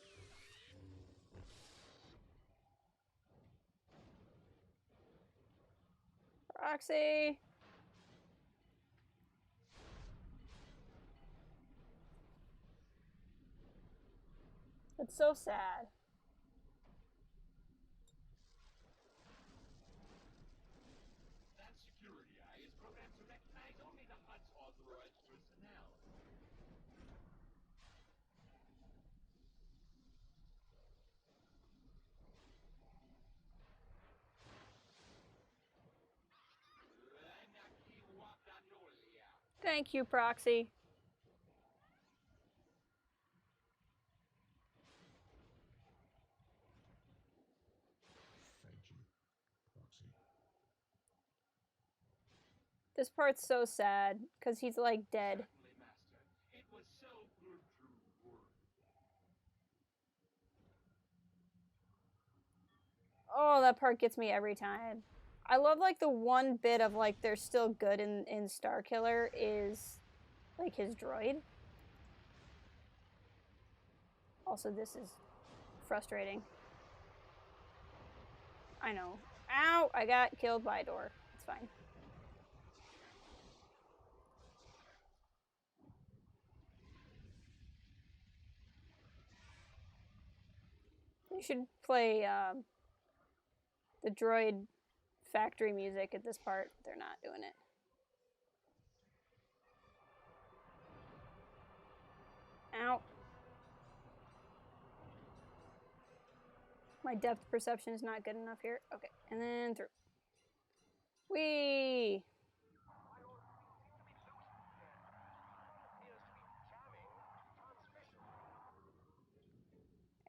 Proxy! It's so sad. That security eye is programmed to recognize only the HUD's authorized personnel. Thank you, Proxy. Thank you, Proxy. This part's so sad, because he's like dead. Certainly, Master. It was so good to work. Oh, that part gets me every time. I love like the one bit of like they're still good in Starkiller is like his droid. Also, this is frustrating. I know. Ow! I got killed by a door. It's fine. They should play the droid factory music at this part. They're not doing it. Ow. My depth perception is not good enough here. Okay, and then through. Whee!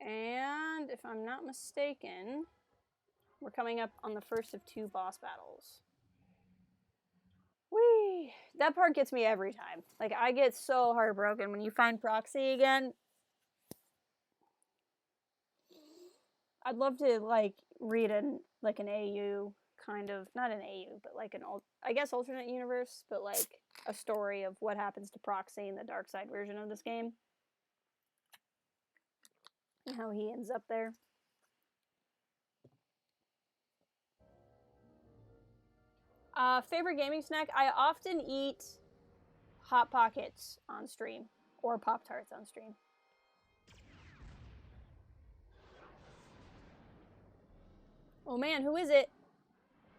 And if I'm not mistaken, we're coming up on the first of 2 boss battles. Whee! That part gets me every time. Like, I get so heartbroken when you find Proxy again. I'd love to, like, read an AU, kind of, not an AU, but like I guess alternate universe, but like a story of what happens to Proxy in the dark side version of this game. And how he ends up there. Favorite gaming snack? I often eat Hot Pockets on stream. Or Pop-Tarts on stream. Oh man, who is it?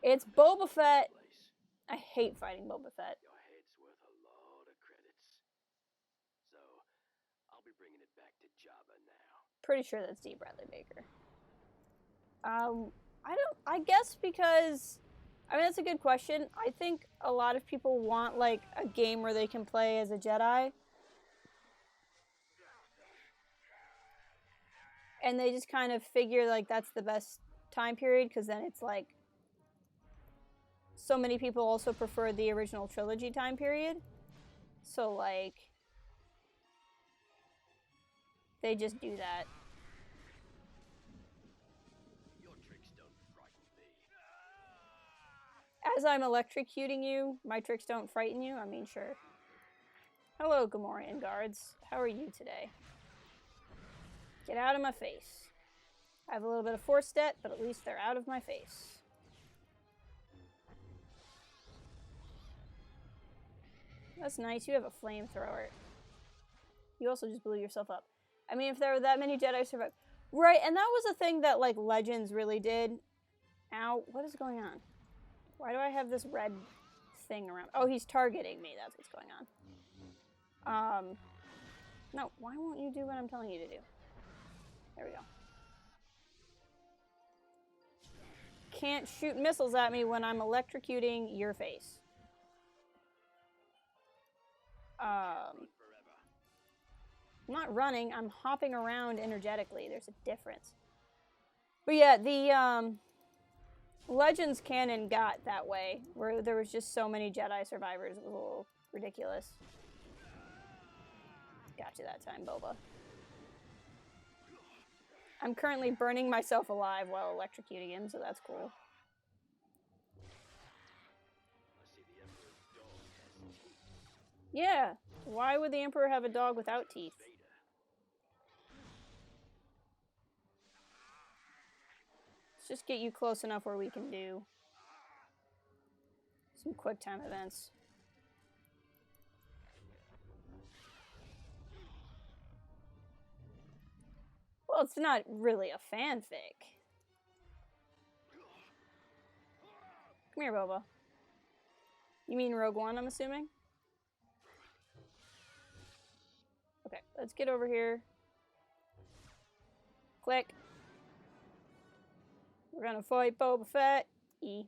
It's Boba Fett. I hate fighting Boba Fett. Your head's worth a lot of credits. So, I'll be bringing it back to Jabba now. Pretty sure that's D. Bradley Baker. I guess because, I mean, that's a good question. I think a lot of people want, like, a game where they can play as a Jedi. And they just kind of figure, like, that's the best time period, because then it's, like, so many people also prefer the original trilogy time period. So, like, they just do that. Your tricks don't frighten me. As I'm electrocuting you, my tricks don't frighten you? I mean, sure. Hello, Gamorrean guards. How are you today? Get out of my face. I have a little bit of force debt, but at least they're out of my face. That's nice. You have a flamethrower. You also just blew yourself up. I mean, if there were that many Jedi survive... Right, and that was a thing that, like, Legends really did. Ow, what is going on? Why do I have this red thing around? Oh, he's targeting me. That's what's going on. No, why won't you do what I'm telling you to do? There we go. Can't shoot missiles at me when I'm electrocuting your face. I'm not running, I'm hopping around energetically. There's a difference. But yeah, the Legends canon got that way, where there was just so many Jedi survivors. It was a little ridiculous. Got you that time, Boba. I'm currently burning myself alive while electrocuting him, so that's cool. Yeah, why would the Emperor have a dog without teeth? Let's just get you close enough where we can do some quick time events. Well, it's not really a fanfic. Come here, Boba. You mean Rogue One, I'm assuming? Okay, let's get over here. Click. We're gonna fight Boba Fett. E.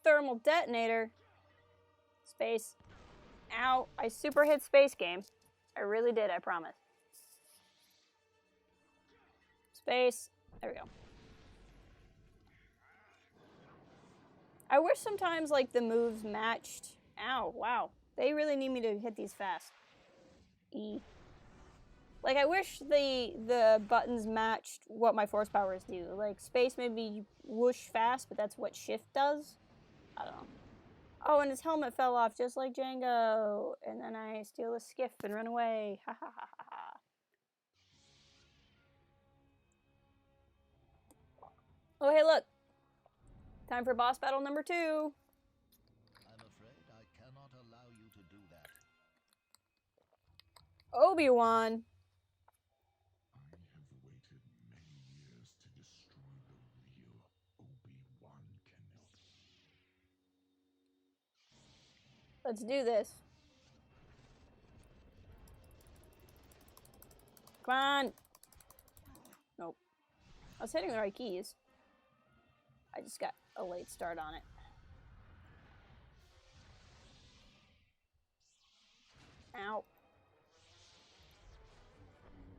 Thermal detonator. Space. Ow, I super hit space game. I really did, I promise. Space. There we go. I wish sometimes, like, the moves matched. Ow, wow. They really need me to hit these fast. E. Like, I wish the buttons matched what my force powers do. Like, space maybe whoosh fast, but that's what shift does. I don't know. Oh, and his helmet fell off just like Django. And then I steal a skiff and run away. Ha ha ha ha ha. Oh, hey, look. Time for boss battle number 2. I'm afraid I cannot allow you to do that. Obi-Wan. I have waited many years to destroy the real Obi-Wan Kenobi. Let's do this. Come on. Nope. I was hitting the right keys. I just got a late start on it. Ow.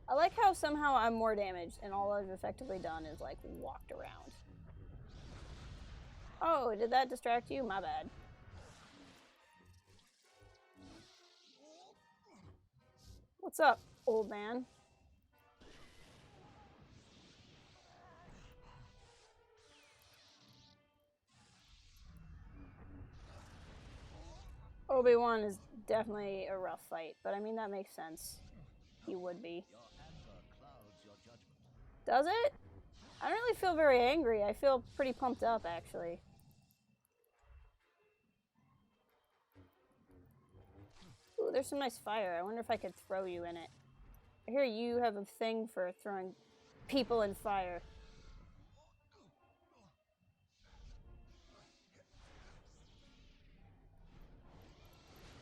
I like how somehow I'm more damaged and all I've effectively done is, like, walked around. Oh, did that distract you? My bad. What's up, old man? Obi-Wan is definitely a rough fight, but I mean, that makes sense. He would be. Your anger clouds your judgment. Does it? I don't really feel very angry. I feel pretty pumped up, actually. there's some nice fire. I wonder if I could throw you in it. I hear you have a thing for throwing people in fire.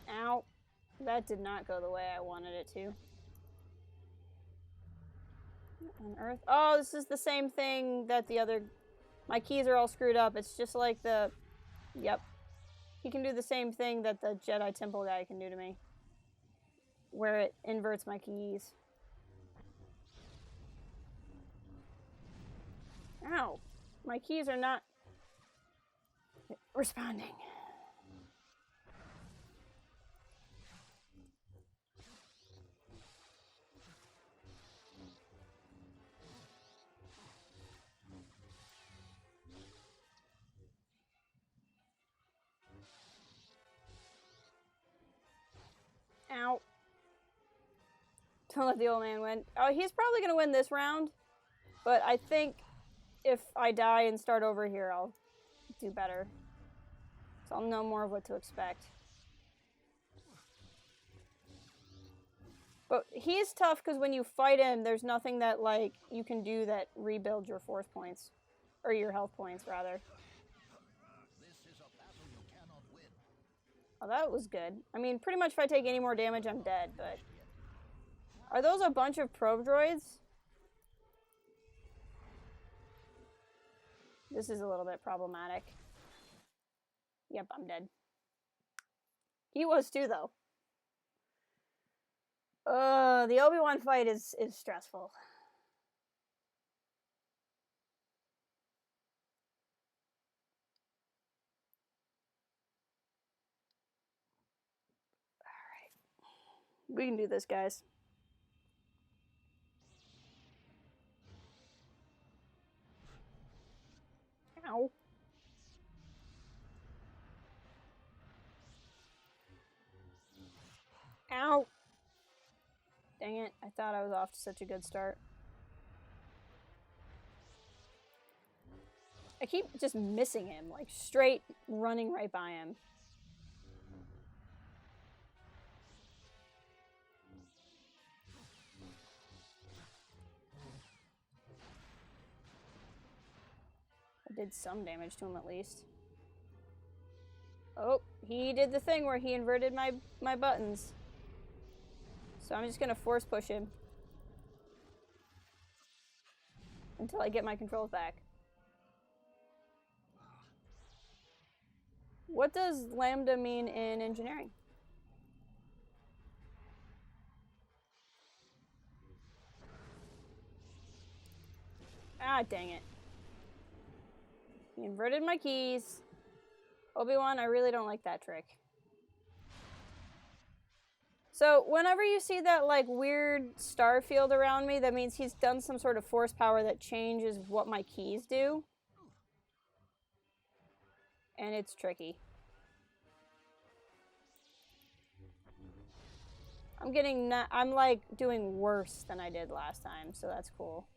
Ow. That did not go the way I wanted it to. On Earth? Oh, this is the same thing that the other... My keys are all screwed up. It's just like the... Yep. He can do the same thing that the Jedi Temple guy can do to me. Where it inverts my keys. Ow. My keys are not... responding. Ow. Don't let the old man win. Oh, he's probably going to win this round. But I think if I die and start over here, I'll do better. So I'll know more of what to expect. But he's tough because when you fight him, there's nothing that, like, you can do that rebuilds your force points. Or your health points, rather. This is a battle you cannot win. Oh, that was good. I mean, pretty much if I take any more damage, I'm dead, but... Are those a bunch of probe droids? This is a little bit problematic. Yep, I'm dead. He was too, though. The Obi-Wan fight is stressful. Alright. We can do this, guys. Ow. Ow. Dang it, I thought I was off to such a good start. I keep just missing him, like straight running right by him. I did some damage to him at least. Oh, he did the thing where he inverted my buttons. So I'm just gonna force push him. Until I get my controls back. What does lambda mean in engineering? Ah, dang it. He inverted my keys. Obi-Wan, I really don't like that trick. So whenever you see that like weird star field around me, that means he's done some sort of force power that changes what my keys do. And it's tricky. I'm like doing worse than I did last time, so that's cool.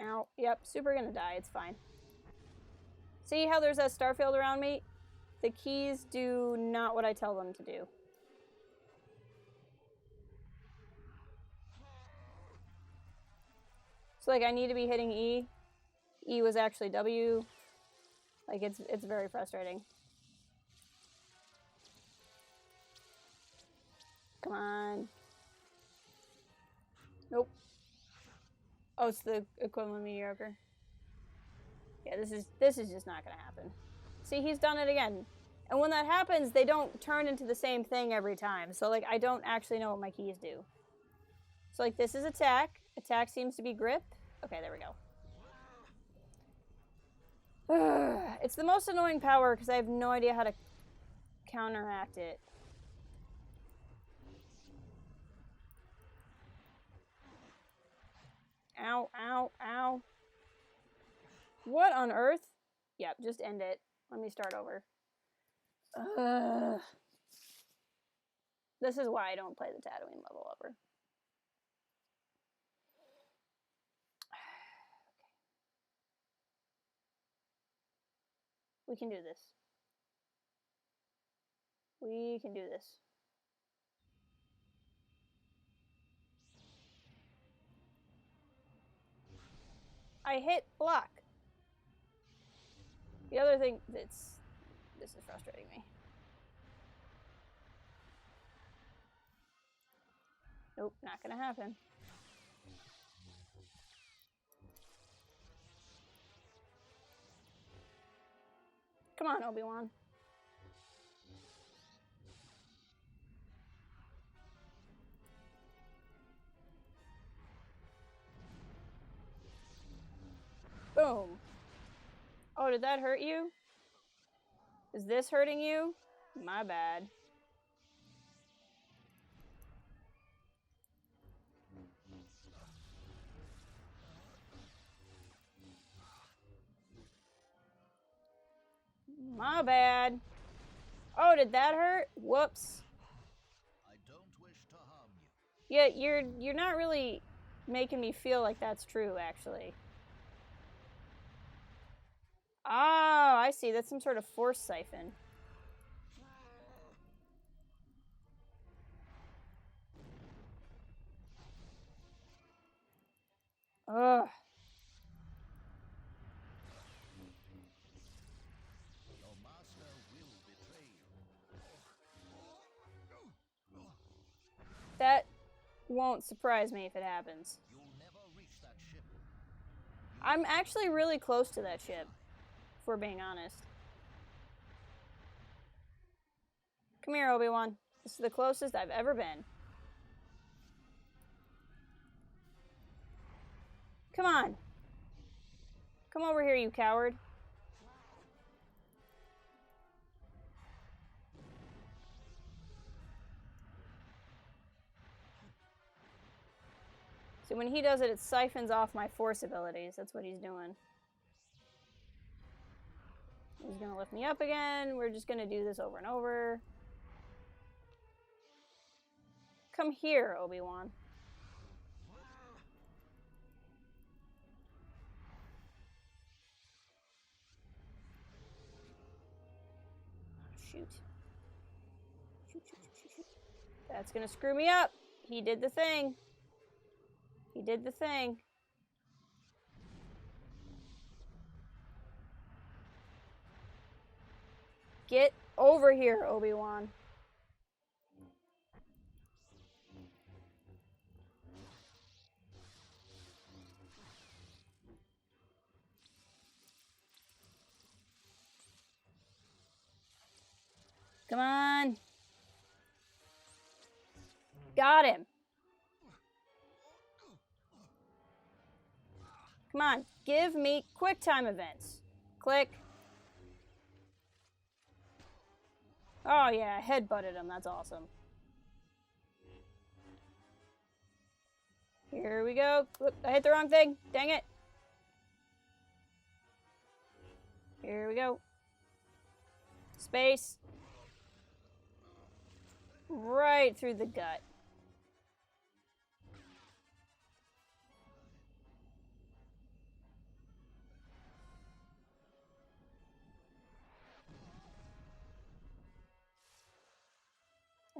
Ow. Yep, super gonna die, it's fine. See how there's that star field around me? The keys do not what I tell them to do. So like I need to be hitting E. E was actually W. Like it's very frustrating. Come on. Nope. Oh, it's the equivalent mediocre. Yeah, this is just not gonna happen. See, he's done it again. And when that happens, they don't turn into the same thing every time. So like I don't actually know what my keys do. So like this is attack. Attack seems to be grip. Okay, there we go. It's the most annoying power because I have no idea how to counteract it. Ow, ow, ow. What on earth? Yep, just end it. Let me start over. This is why I don't play the Tatooine level over. We can do this. We can do this. I hit block. The other thing this is frustrating me. Nope, not gonna happen. Come on, Obi-Wan. Boom. Oh, did that hurt you? Is this hurting you? My bad. My bad. Oh, did that hurt? Whoops. I don't wish to harm you. Yeah, you're not really making me feel like that's true, actually. Oh, I see. That's some sort of force siphon. Ugh. Your master will betray you. That won't surprise me if it happens. You'll never reach that ship. I'm actually really close to that ship, if we're being honest. Come here, Obi-Wan. This is the closest I've ever been. Come on. Come over here, you coward. See, when he does it, it siphons off my force abilities. That's what he's doing. He's gonna lift me up again. We're just gonna do this over and over. Come here, Obi-Wan. Shoot. Shoot, shoot, shoot, shoot, shoot. That's gonna screw me up. He did the thing. He did the thing. Get over here, Obi-Wan. Come on. Got him. Come on. Give me quick time events. Click. Oh, yeah. I headbutted him. That's awesome. Here we go. Oop, I hit the wrong thing. Dang it. Here we go. Space. Right through the gut.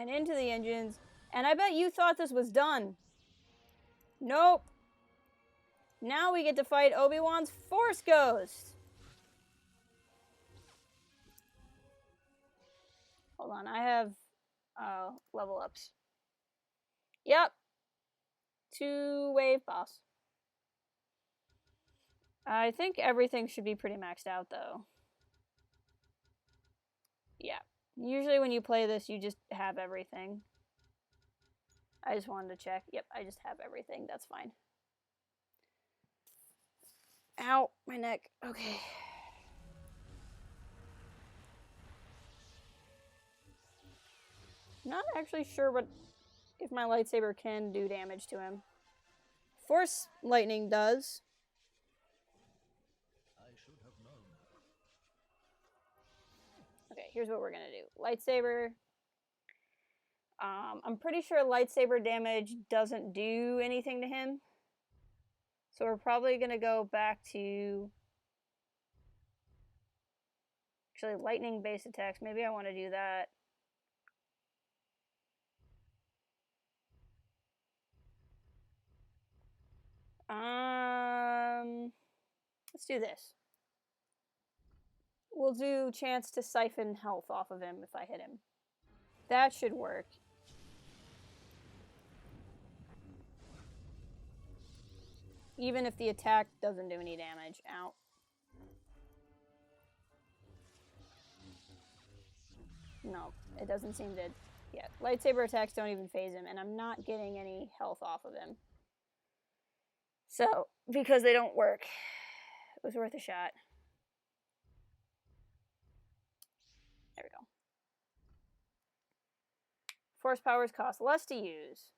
And into the engines. And I bet you thought this was done. Nope. Now we get to fight Obi-Wan's Force Ghost. Hold on, I have level ups. Yep. 2-wave boss. I think everything should be pretty maxed out, though. Yeah. Usually when you play this, you just have everything. I just wanted to check. Yep, I just have everything. That's fine. Ow, my neck. Okay. Not actually sure what if my lightsaber can do damage to him. Force lightning does. I should have known. Okay, here's what we're gonna do. Lightsaber. I'm pretty sure lightsaber damage doesn't do anything to him. So we're probably gonna go back to actually lightning based attacks. Maybe I want to do that. Let's do this. We'll do chance to siphon health off of him if I hit him. That should work. Even if the attack doesn't do any damage. Ow. No, it doesn't seem to... Yeah, lightsaber attacks don't even phase him, and I'm not getting any health off of him. So, because they don't work, it was worth a shot. There we go. Force powers cost less to use.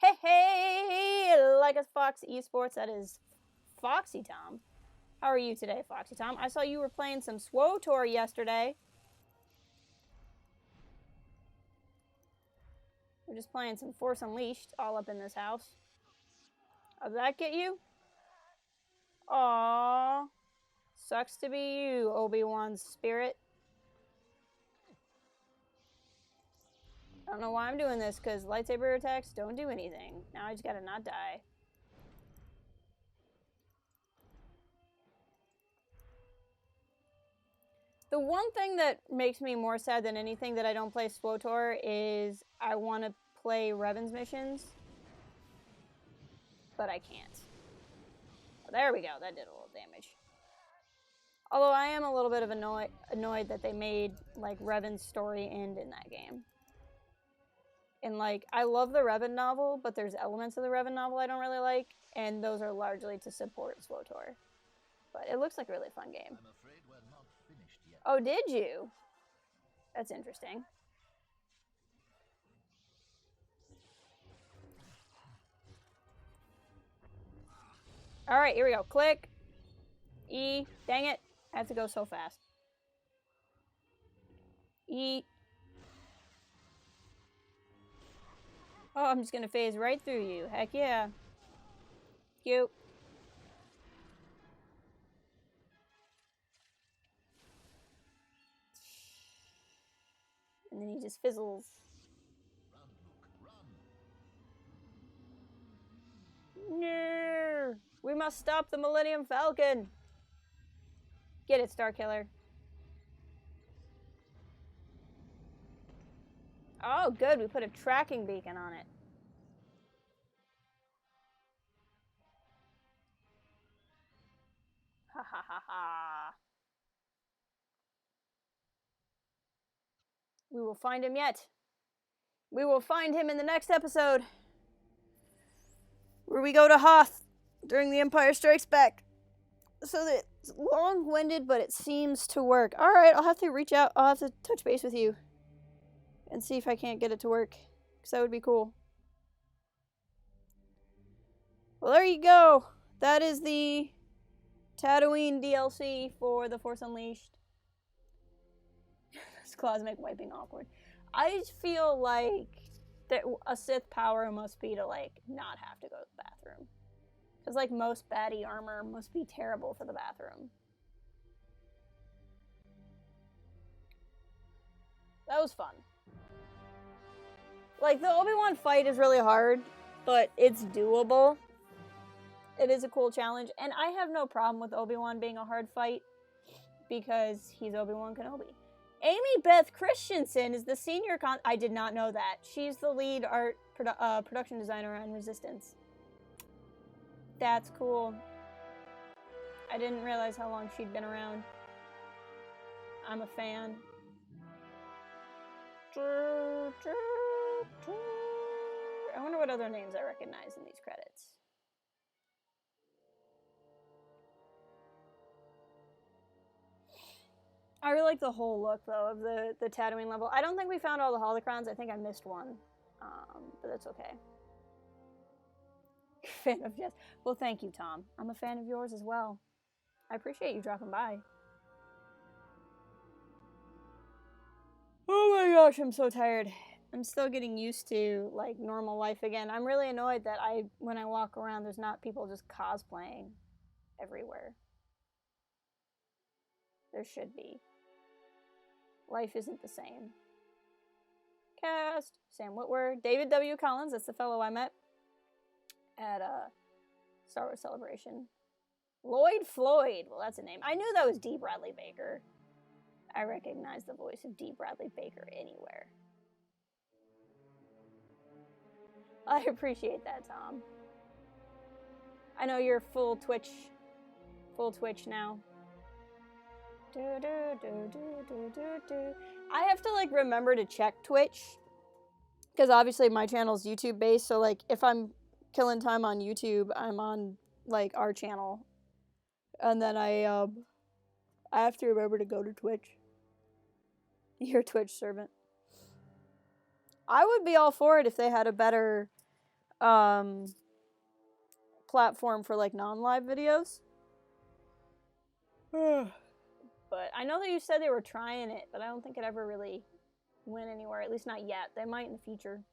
Hey, hey! Like us Fox Esports, that is Foxy Tom. How are you today, Foxy Tom? I saw you were playing some SWTOR yesterday. We're just playing some Force Unleashed all up in this house. How'd that get you? Aww. Sucks to be you, Obi-Wan's spirit. I don't know why I'm doing this, because lightsaber attacks don't do anything. Now I just gotta not die. The one thing that makes me more sad than anything that I don't play SWTOR is I want to play Revan's missions, but I can't. Oh, there we go. That did a little damage. Although I am a little bit of annoyed that they made like Revan's story end in that game. And like, I love the Revan novel, but there's elements of the Revan novel I don't really like, and those are largely to support SWTOR. But it looks like a really fun game. I'm afraid we're not finished yet. Oh, did you? That's interesting. Alright, here we go. Click. E. Dang it. I have to go so fast. E. Oh, I'm just gonna phase right through you. Heck yeah. Cute. And then he just fizzles. Run, Luke, run. No! We must stop the Millennium Falcon! Get it, Starkiller. Oh, good. We put a tracking beacon on it. Ha ha ha ha. We will find him yet. We will find him in the next episode, where we go to Hoth during The Empire Strikes Back. So that it's long-winded, but it seems to work. Alright, I'll have to reach out. I'll have to touch base with you and see if I can't get it to work, because that would be cool. Well, there you go. That is the Tatooine DLC for The Force Unleashed. This cosmic wiping awkward. I just feel like that a Sith power must be to, like, not have to go to the bathroom. Because, like, most baddie armor must be terrible for the bathroom. That was fun. Like, the Obi-Wan fight is really hard, but it's doable. It is a cool challenge, and I have no problem with Obi-Wan being a hard fight, because he's Obi-Wan Kenobi. Amy Beth Christensen is the senior I did not know that. She's the lead art production designer on Resistance. That's cool. I didn't realize how long she'd been around. I'm a fan. I wonder what other names I recognize in these credits. I really like the whole look, though, of the Tatooine level. I don't think we found all the holocrons. I think I missed one. But that's okay. Fan of Jess. Well, thank you, Tom. I'm a fan of yours as well. I appreciate you dropping by. Oh my gosh, I'm so tired. I'm still getting used to, like, normal life again. I'm really annoyed that when I walk around, there's not people just cosplaying everywhere. There should be. Life isn't the same. Cast. Sam Whitwer. David W. Collins, that's the fellow I met at Star Wars Celebration. Lloyd Floyd. Well, that's a name. I knew that was D. Bradley Baker. I recognize the voice of D. Bradley Baker anywhere. I appreciate that, Tom. I know you're full Twitch now. I have to like remember to check Twitch because obviously my channel's YouTube based, so like if I'm killing time on YouTube, I'm on like our channel, and then I have to remember to go to Twitch. Your Twitch servant. I would be all for it if they had a better platform for like non-live videos. But I know that you said they were trying it, but I don't think it ever really went anywhere, at least not yet. They might in the future.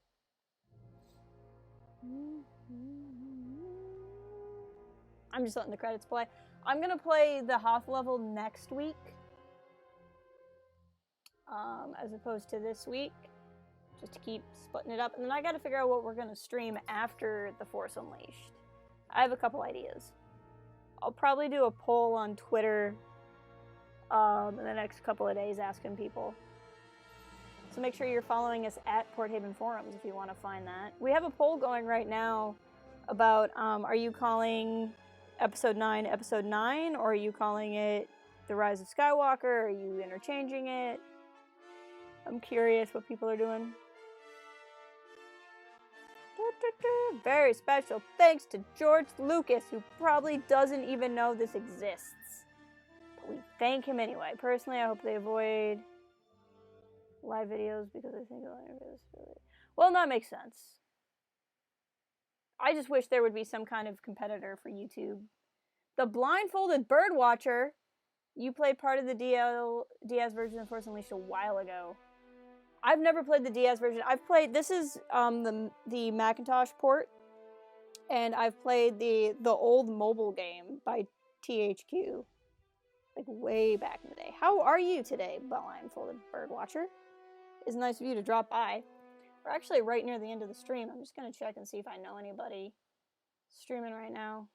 I'm just letting the credits play. I'm gonna play the Hoth level next week, as opposed to this week, just to keep splitting it up. And then I gotta figure out what we're gonna stream after The Force Unleashed. I have a couple ideas. I'll probably do a poll on Twitter in the next couple of days asking people. So make sure you're following us at Port Haven Forums if you want to find that. We have a poll going right now about are you calling Episode 9 Episode 9, or are you calling it The Rise of Skywalker? Are you interchanging it? I'm curious what people are doing. Very special thanks to George Lucas, who probably doesn't even know this exists. But we thank him anyway. Personally, I hope they avoid live videos because I think live videos really... Well, that makes sense. I just wish there would be some kind of competitor for YouTube. The Blindfolded Birdwatcher. You played part of the DS version of Force Unleashed a while ago. I've never played the DS version. I've played... This is the Macintosh port. And I've played the old mobile game by THQ. Like way back in the day. How are you today, Blindfolded Birdwatcher? It's nice of you to drop by. We're actually right near the end of the stream. I'm just going to check and see if I know anybody streaming right now.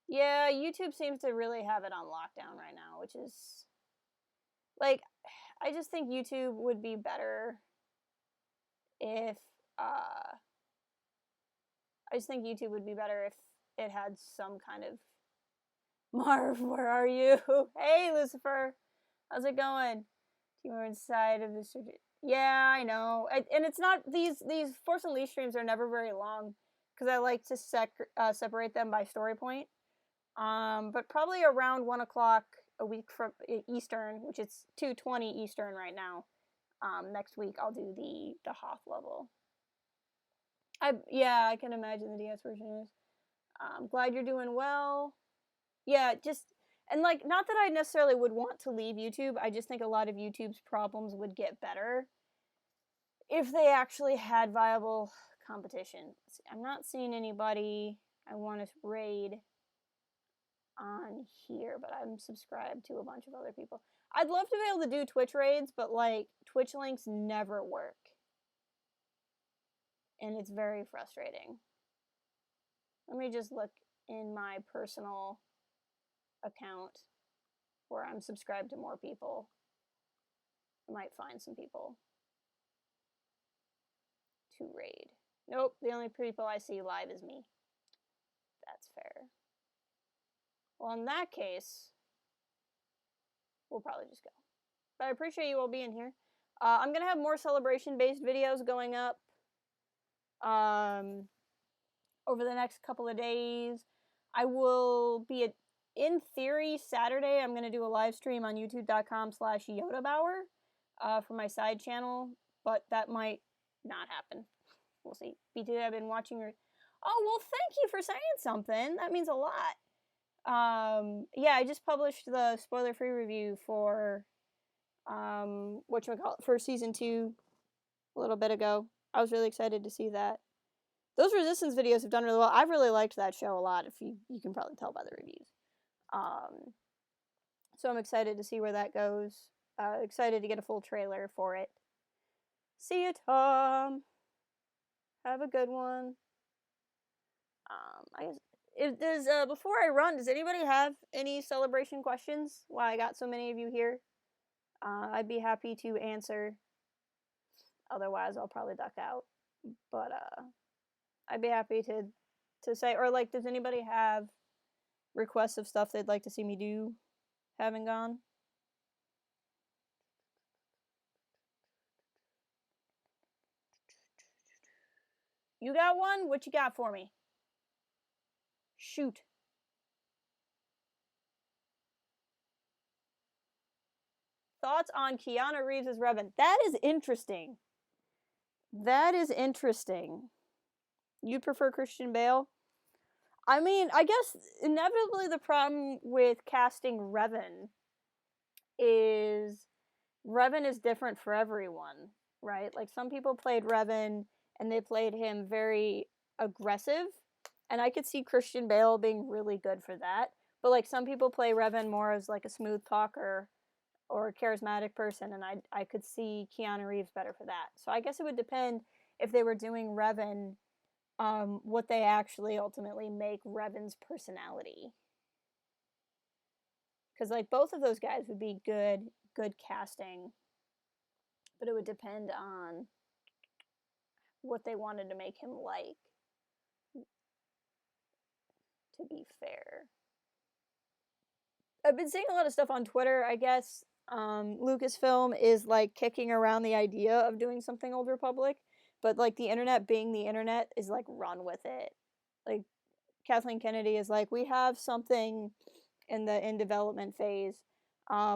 Yeah, YouTube seems to really have it on lockdown right now, which is... Like, I just think YouTube would be better if... I just think YouTube would be better if it had some kind of... Marv, where are you? Hey, Lucifer. How's it going? You were inside of this... Yeah, I know. And it's not... These Force Unleashed streams are never very long, because I like to separate them by story point. But probably around 1 o'clock a week from Eastern, which is 2:20 Eastern right now. Next week I'll do the Hoth level. Yeah, I can imagine the DS version is. I'm glad you're doing well. Yeah, just, and like, not that I necessarily would want to leave YouTube, I just think a lot of YouTube's problems would get better if they actually had viable competition. I'm not seeing anybody I want to raid on here, but I'm subscribed to a bunch of other people. I'd love to be able to do Twitch raids, but like, Twitch links never work. And it's very frustrating. Let me just look in my personal account where I'm subscribed to more people. I might find some people to raid. Nope, the only people I see live is me. That's fair. Well, in that case, we'll probably just go. But I appreciate you all being here. I'm going to have more celebration-based videos going up over the next couple of days. I will be, in theory, Saturday, I'm going to do a live stream on youtube.com/Yodabauer for my side channel, but that might not happen. We'll see. B2, I've been watching your... Oh, well, thank you for saying something. That means a lot. Yeah, I just published the spoiler-free review for, whatchamacallit, for Season 2 a little bit ago. I was really excited to see that. Those Resistance videos have done really well. I've really liked that show a lot, if you can probably tell by the reviews. So I'm excited to see where that goes. Excited to get a full trailer for it. See you, Tom. Have a good one. I guess if there's before I run, does anybody have any celebration questions? Why I got so many of you here? I'd be happy to answer. Otherwise, I'll probably duck out. But I'd be happy to say, or like, does anybody have requests of stuff they'd like to see me do? Haven't gone. You got one? What you got for me? Shoot. Thoughts on Keanu Reeves as Revan? That is interesting. That is interesting. You prefer Christian Bale? I mean, I guess inevitably the problem with casting Revan is different for everyone, right? Like some people played Revan and they played him very aggressive, and I could see Christian Bale being really good for that. But like some people play Revan more as like a smooth talker or a charismatic person, and I could see Keanu Reeves better for that. So I guess it would depend if they were doing Revan, what they actually ultimately make Revan's personality. Because like both of those guys would be good casting, but it would depend on what they wanted to make him like. To be fair, I've been seeing a lot of stuff on Twitter. I guess Lucasfilm is like kicking around the idea of doing something Old Republic, but like the internet being the internet is like run with it. Like Kathleen Kennedy is like, we have something in development phase,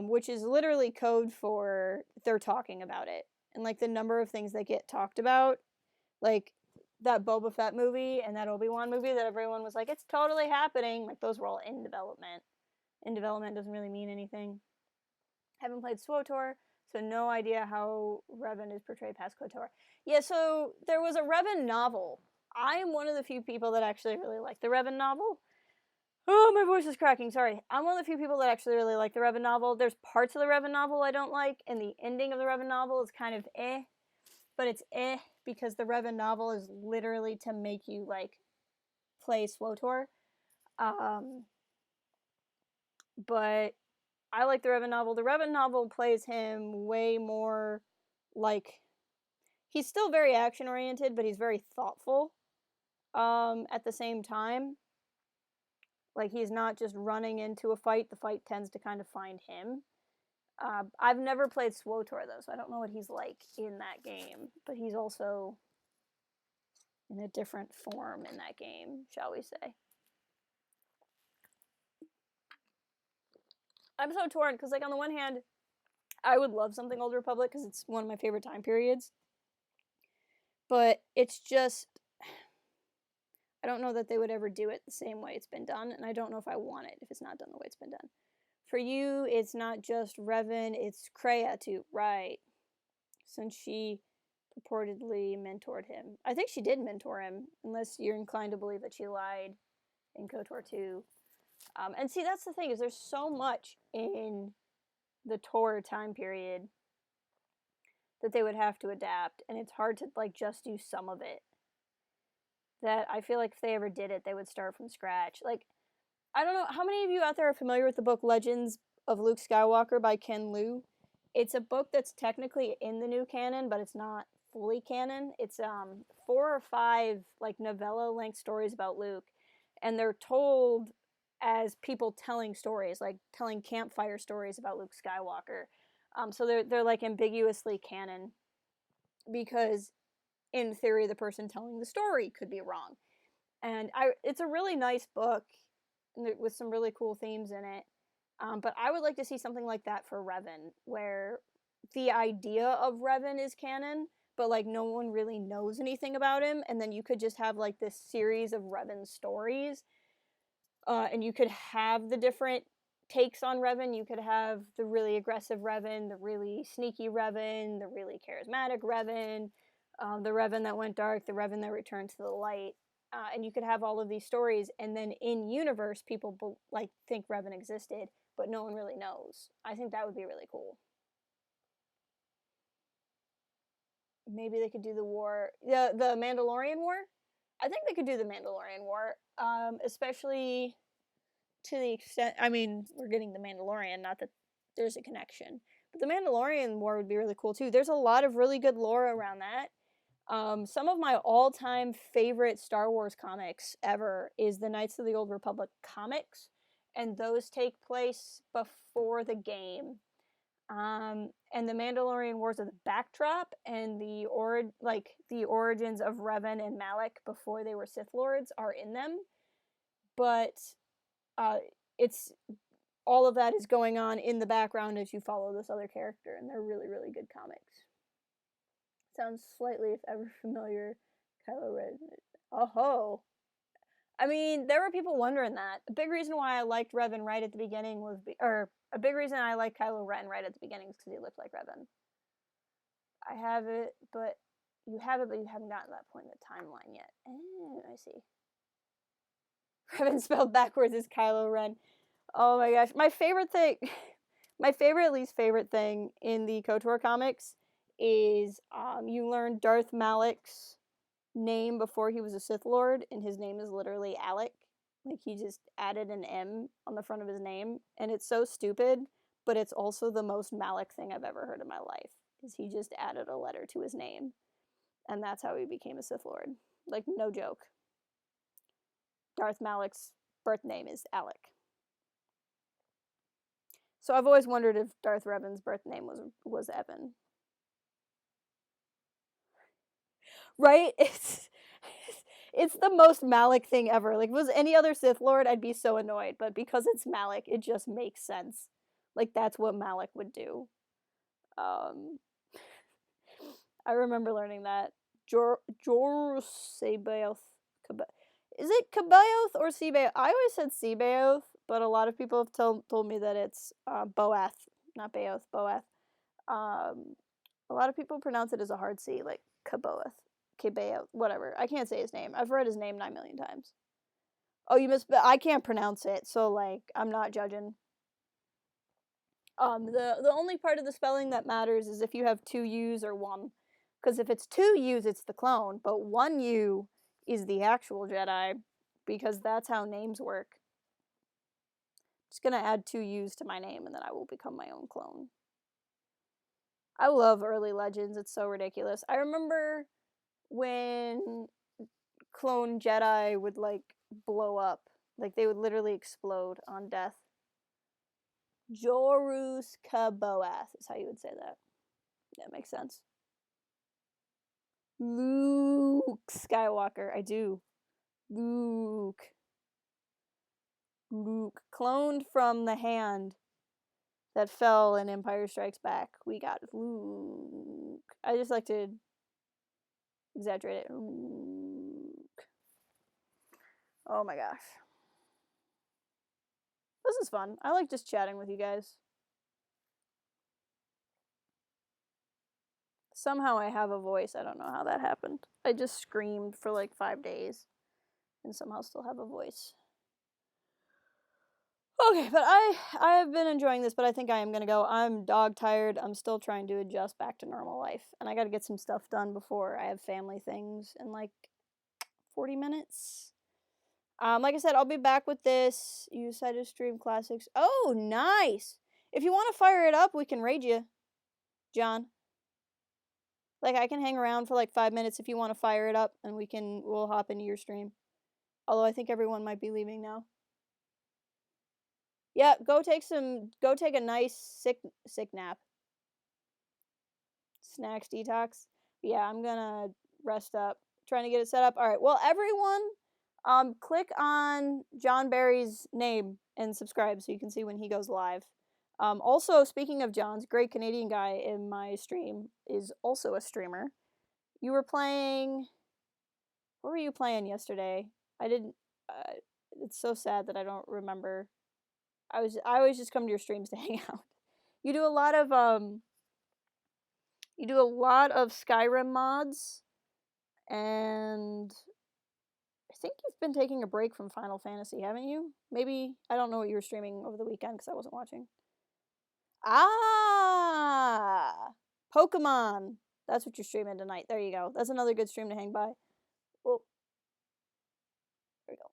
which is literally code for they're talking about it, and like the number of things that get talked about, like that Boba Fett movie and that Obi-Wan movie that everyone was like, it's totally happening. Like those were all in development. In development doesn't really mean anything. Haven't played SWTOR, so no idea how Revan is portrayed past KOTOR. Yeah, so there was a Revan novel. I am one of the few people that actually really like the Revan novel. Oh, my voice is cracking, sorry. I'm one of the few people that actually really like the Revan novel. There's parts of the Revan novel I don't like, and the ending of the Revan novel is kind of eh. But it's eh because the Revan novel is literally to make you, like, play SWTOR. But I like the Revan novel. The Revan novel plays him way more like... He's still very action-oriented, but he's very thoughtful at the same time. Like, he's not just running into a fight. The fight tends to kind of find him. I've never played SWTOR, though, so I don't know what he's like in that game. But he's also in a different form in that game, shall we say. I'm so torn, because, like, on the one hand, I would love something Old Republic, because it's one of my favorite time periods. But it's just... I don't know that they would ever do it the same way it's been done, and I don't know if I want it if it's not done the way it's been done. For you, it's not just Revan, it's Kreia too, right? Since she purportedly mentored him. I think she did mentor him, unless you're inclined to believe that she lied in KOTOR 2. And see, that's the thing, is there's so much in the Tor time period that they would have to adapt, and it's hard to, like, just do some of it. That I feel like if they ever did it, they would start from scratch. Like, I don't know, how many of you out there are familiar with the book Legends of Luke Skywalker by Ken Liu? It's a book that's technically in the new canon, but it's not fully canon. It's 4 or 5 like novella-length stories about Luke, and they're told as people telling stories, like telling campfire stories about Luke Skywalker. So they're like ambiguously canon because in theory the person telling the story could be wrong. And it's a really nice book with some really cool themes in it. But I would like to see something like that for Revan, where the idea of Revan is canon, but like no one really knows anything about him, and then you could just have like this series of Revan stories, and you could have the different takes on Revan. You could have the really aggressive Revan, the really sneaky Revan, the really charismatic Revan, the Revan that went dark, the Revan that returned to the light. And you could have all of these stories, and then in universe, people like think Revan existed, but no one really knows. I think that would be really cool. maybe they could do the war, the Mandalorian War. I think they could do the Mandalorian War, especially to the extent. I mean, we're getting the Mandalorian, not that there's a connection, but the Mandalorian War would be really cool too. There's a lot of really good lore around that. Some of my all-time favorite Star Wars comics ever is the Knights of the Old Republic comics, and those take place before the game. And the Mandalorian Wars are the backdrop, and the origins of Revan and Malak before they were Sith Lords are in them. But it's all of that is going on in the background as you follow this other character, and they're really, really good comics. Sounds slightly, if ever familiar, Kylo Ren. Oh ho! I mean, there were people wondering that. A big reason why I liked Revan right at the beginning was, a big reason I liked Kylo Ren right at the beginning is because he looked like Revan. I have it, but you haven't gotten to that point in the timeline yet. Oh, I see. Revan spelled backwards is Kylo Ren. Oh my gosh. My favorite least favorite thing in the KOTOR comics is you learn Darth Malak's name before he was a Sith Lord, and his name is literally Alec. Like, he just added an M on the front of his name, and it's so stupid, but it's also the most Malak thing I've ever heard in my life, is he just added a letter to his name, and that's how he became a Sith Lord. Like, no joke. Darth Malak's birth name is Alec. So I've always wondered if Darth Revan's birth name was Evan. Right? It's the most Malak thing ever. Like, if it was any other Sith Lord, I'd be so annoyed. But because it's Malak, it just makes sense. Like, that's what Malak would do. I remember learning that. Sabaoth. Is it Cabaoth or Sebaoth? I always said Sebaoth, but a lot of people have told me that it's Boath, not Baoth, Boath. A lot of people pronounce it as a hard C, like Caboath. Kebeo, whatever. I can't say his name. I've read his name 9 million times. Oh, I can't pronounce it, so, like, I'm not judging. The only part of the spelling that matters is if you have 2 U's or 1. Because if it's 2 U's, it's the clone, but 1 U is the actual Jedi, because that's how names work. Just gonna add 2 U's to my name, and then I will become my own clone. I love early Legends. It's so ridiculous. I remember when clone Jedi would, like, blow up. Like, they would literally explode on death. Jorus Kaboath is how you would say that. That makes sense. Luke Skywalker. I do. Luke. Cloned from the hand that fell in Empire Strikes Back. We got Luke. I just like to exaggerate it. Luke. Oh my gosh. This is fun. I like just chatting with you guys. Somehow I have a voice. I don't know how that happened. I just screamed for like 5 days and somehow still have a voice. Okay, but I have been enjoying this, but I think I am going to go. I'm dog tired. I'm still trying to adjust back to normal life. And I got to get some stuff done before I have family things in like 40 minutes. Like I said, I'll be back with this. You decided to stream classics. Oh, nice. If you want to fire it up, we can raid you, John. Like, I can hang around for like 5 minutes if you want to fire it up, and we'll hop into your stream. Although I think everyone might be leaving now. Yeah, go take a nice sick nap. Snacks detox. Yeah, I'm gonna rest up. Trying to get it set up. Alright, well, everyone, click on John Barry's name and subscribe so you can see when he goes live. Also, speaking of John's, great Canadian guy in my stream is also a streamer. You were playing... What were you playing yesterday? I didn't... it's so sad that I don't remember. I always just come to your streams to hang out. You do a lot of Skyrim mods, and I think you've been taking a break from Final Fantasy, haven't you? Maybe, I don't know what you were streaming over the weekend because I wasn't watching. Ah! Pokemon! That's what you're streaming tonight. There you go. That's another good stream to hang by. Well, there we go.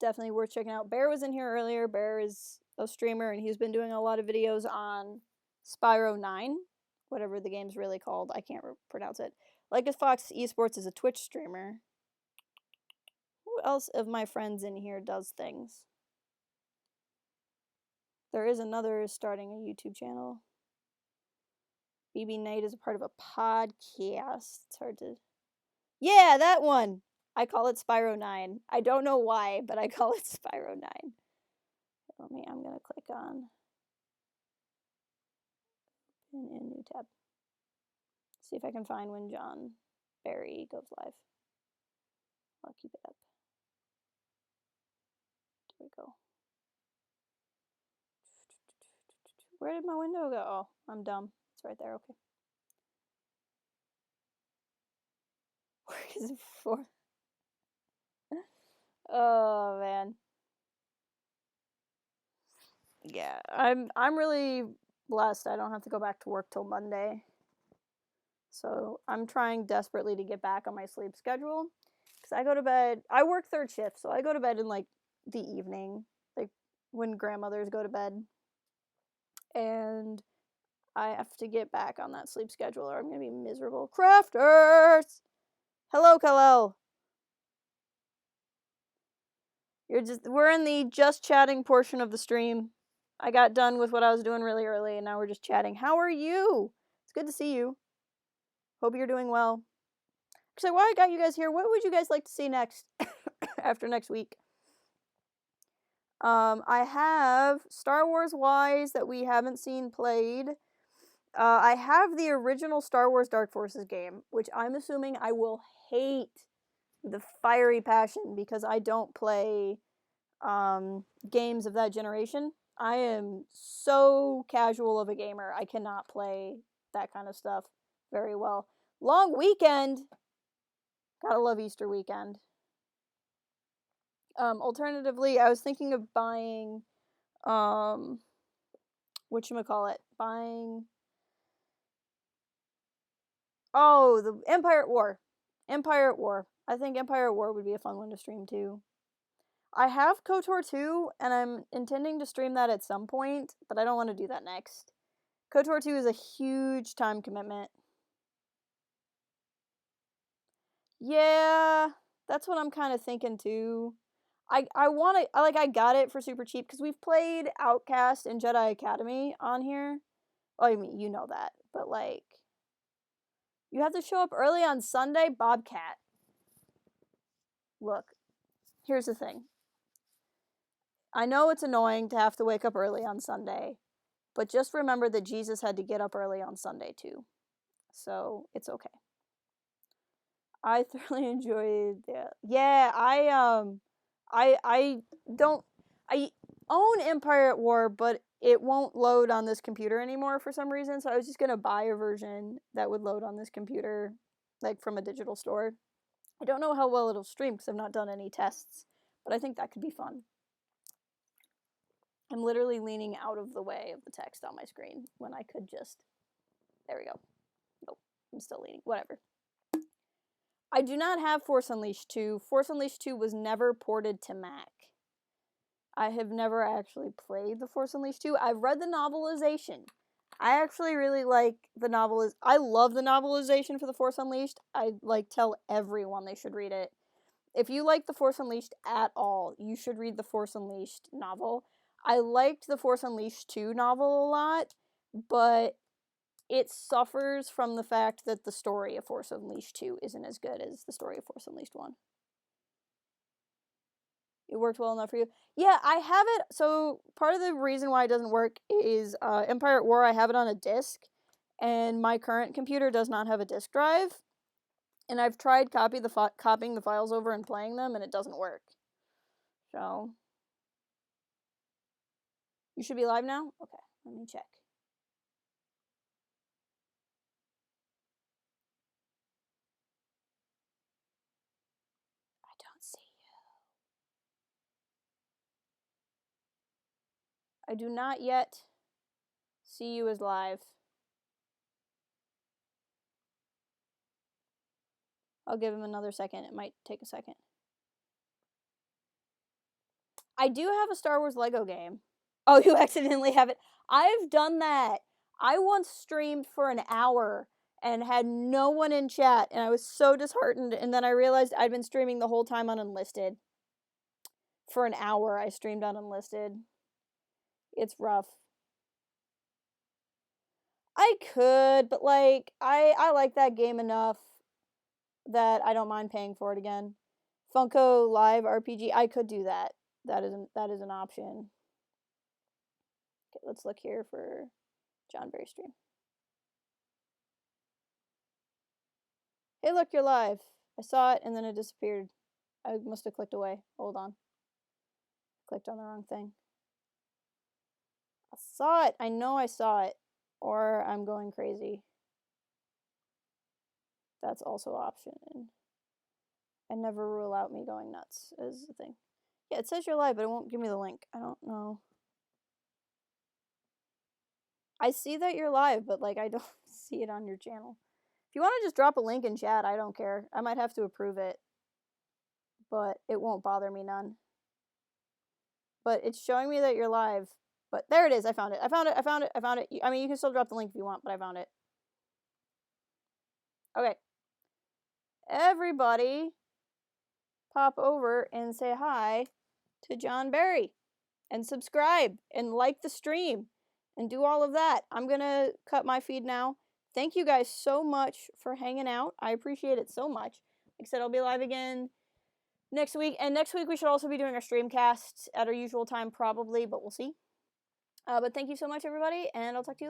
Definitely worth checking out. Bear was in here earlier. Bear is a streamer, and he's been doing a lot of videos on Spyro 9, whatever the game's really called. I can't pronounce it. Like as Fox Esports is a Twitch streamer. Who else of my friends in here does things? There is another starting a YouTube channel. BB Knight is a part of a podcast. It's hard to... Yeah, that one! I call it Spyro 9. I don't know why, but I call it Spyro 9. I'm gonna click on in new tab. See if I can find when John Barry goes live. I'll keep it up. There we go. Where did my window go? Oh, I'm dumb. It's right there, okay. Where is it for? Oh man. Yeah, I'm really blessed. I don't have to go back to work till Monday. So I'm trying desperately to get back on my sleep schedule. Because I go to bed, I work third shift, so I go to bed in like the evening, like when grandmothers go to bed. And I have to get back on that sleep schedule or I'm going to be miserable. Crafters! Hello, Khalil. We're in the just chatting portion of the stream. I got done with what I was doing really early and now we're just chatting. How are you? It's good to see you. Hope you're doing well. Actually, while I got you guys here, what would you guys like to see next? After next week? I have Star Wars wise that we haven't seen played. I have the original Star Wars Dark Forces game, which I'm assuming I will hate the fiery passion because I don't play games of that generation. I am so casual of a gamer. I cannot play that kind of stuff very well. Long weekend. Gotta love Easter weekend. Alternatively, I was thinking of buying, whatchamacallit, oh, the Empire at War. Empire at War. I think Empire at War would be a fun one to stream too. I have KOTOR 2, and I'm intending to stream that at some point, but I don't want to do that next. KOTOR 2 is a huge time commitment. Yeah, that's what I'm kind of thinking too. I want to, I got it for super cheap because we've played Outcast and Jedi Academy on here. Well, I mean, you know that, but like, you have to show up early on Sunday, Bobcat. Look, here's the thing. I know it's annoying to have to wake up early on Sunday, but just remember that Jesus had to get up early on Sunday too. So, it's okay. I thoroughly enjoyed it. Yeah, I own Empire at War, but it won't load on this computer anymore for some reason, so I was just gonna buy a version that would load on this computer, like from a digital store. I don't know how well it'll stream because I've not done any tests, but I think that could be fun. I'm literally leaning out of the way of the text on my screen when I could just... There we go. Nope, I'm still leaning. Whatever. I do not have Force Unleashed 2. Force Unleashed 2 was never ported to Mac. I have never actually played the Force Unleashed 2. I've read the novelization. I actually really like the novel. I love the novelization for the Force Unleashed. I tell everyone they should read it. If you like the Force Unleashed at all, you should read the Force Unleashed novel. I liked the Force Unleashed 2 novel a lot, but it suffers from the fact that the story of Force Unleashed 2 isn't as good as the story of Force Unleashed 1. It worked well enough for you? Yeah, I have it. So part of the reason why it doesn't work is Empire at War, I have it on a disc, and my current computer does not have a disk drive. And I've tried copying the files over and playing them, and it doesn't work. So, you should be live now? Okay, let me check. I don't see you. I do not yet See you as live. I'll give him another second. It might take a second. I do have a Star Wars Lego game. Oh, you accidentally have it. I've done that. I once streamed for an hour and had no one in chat, and I was so disheartened, and then I realized I'd been streaming the whole time on Unlisted. For an hour, I streamed on Unlisted. It's rough. I could, but like, I like that game enough that I don't mind paying for it again. Funko Live RPG, I could do that. That is an option. Okay, let's look here for John Berry stream. Hey, look, you're live. I saw it and then it disappeared. I must have clicked away. Hold on. Clicked on the wrong thing. I saw it. I know I saw it. Or I'm going crazy. That's also an option. I never rule out me going nuts is the thing. Yeah, it says you're live, but it won't give me the link. I don't know. I see that you're live, but like I don't see it on your channel. If you want to just drop a link in chat, I don't care. I might have to approve it, but it won't bother me none. But it's showing me that you're live. But there it is. I found it. I found it. I found it. I found it. I mean, you can still drop the link if you want, but I found it. Okay. Everybody pop over and say hi to John Berry and subscribe and like the stream and do all of that. I'm going to cut my feed now. Thank you guys so much for hanging out. I appreciate it so much. Like I said, I'll be live again next week. And next week we should also be doing our streamcasts at our usual time probably, but we'll see. But thank you so much, everybody, and I'll talk to you later.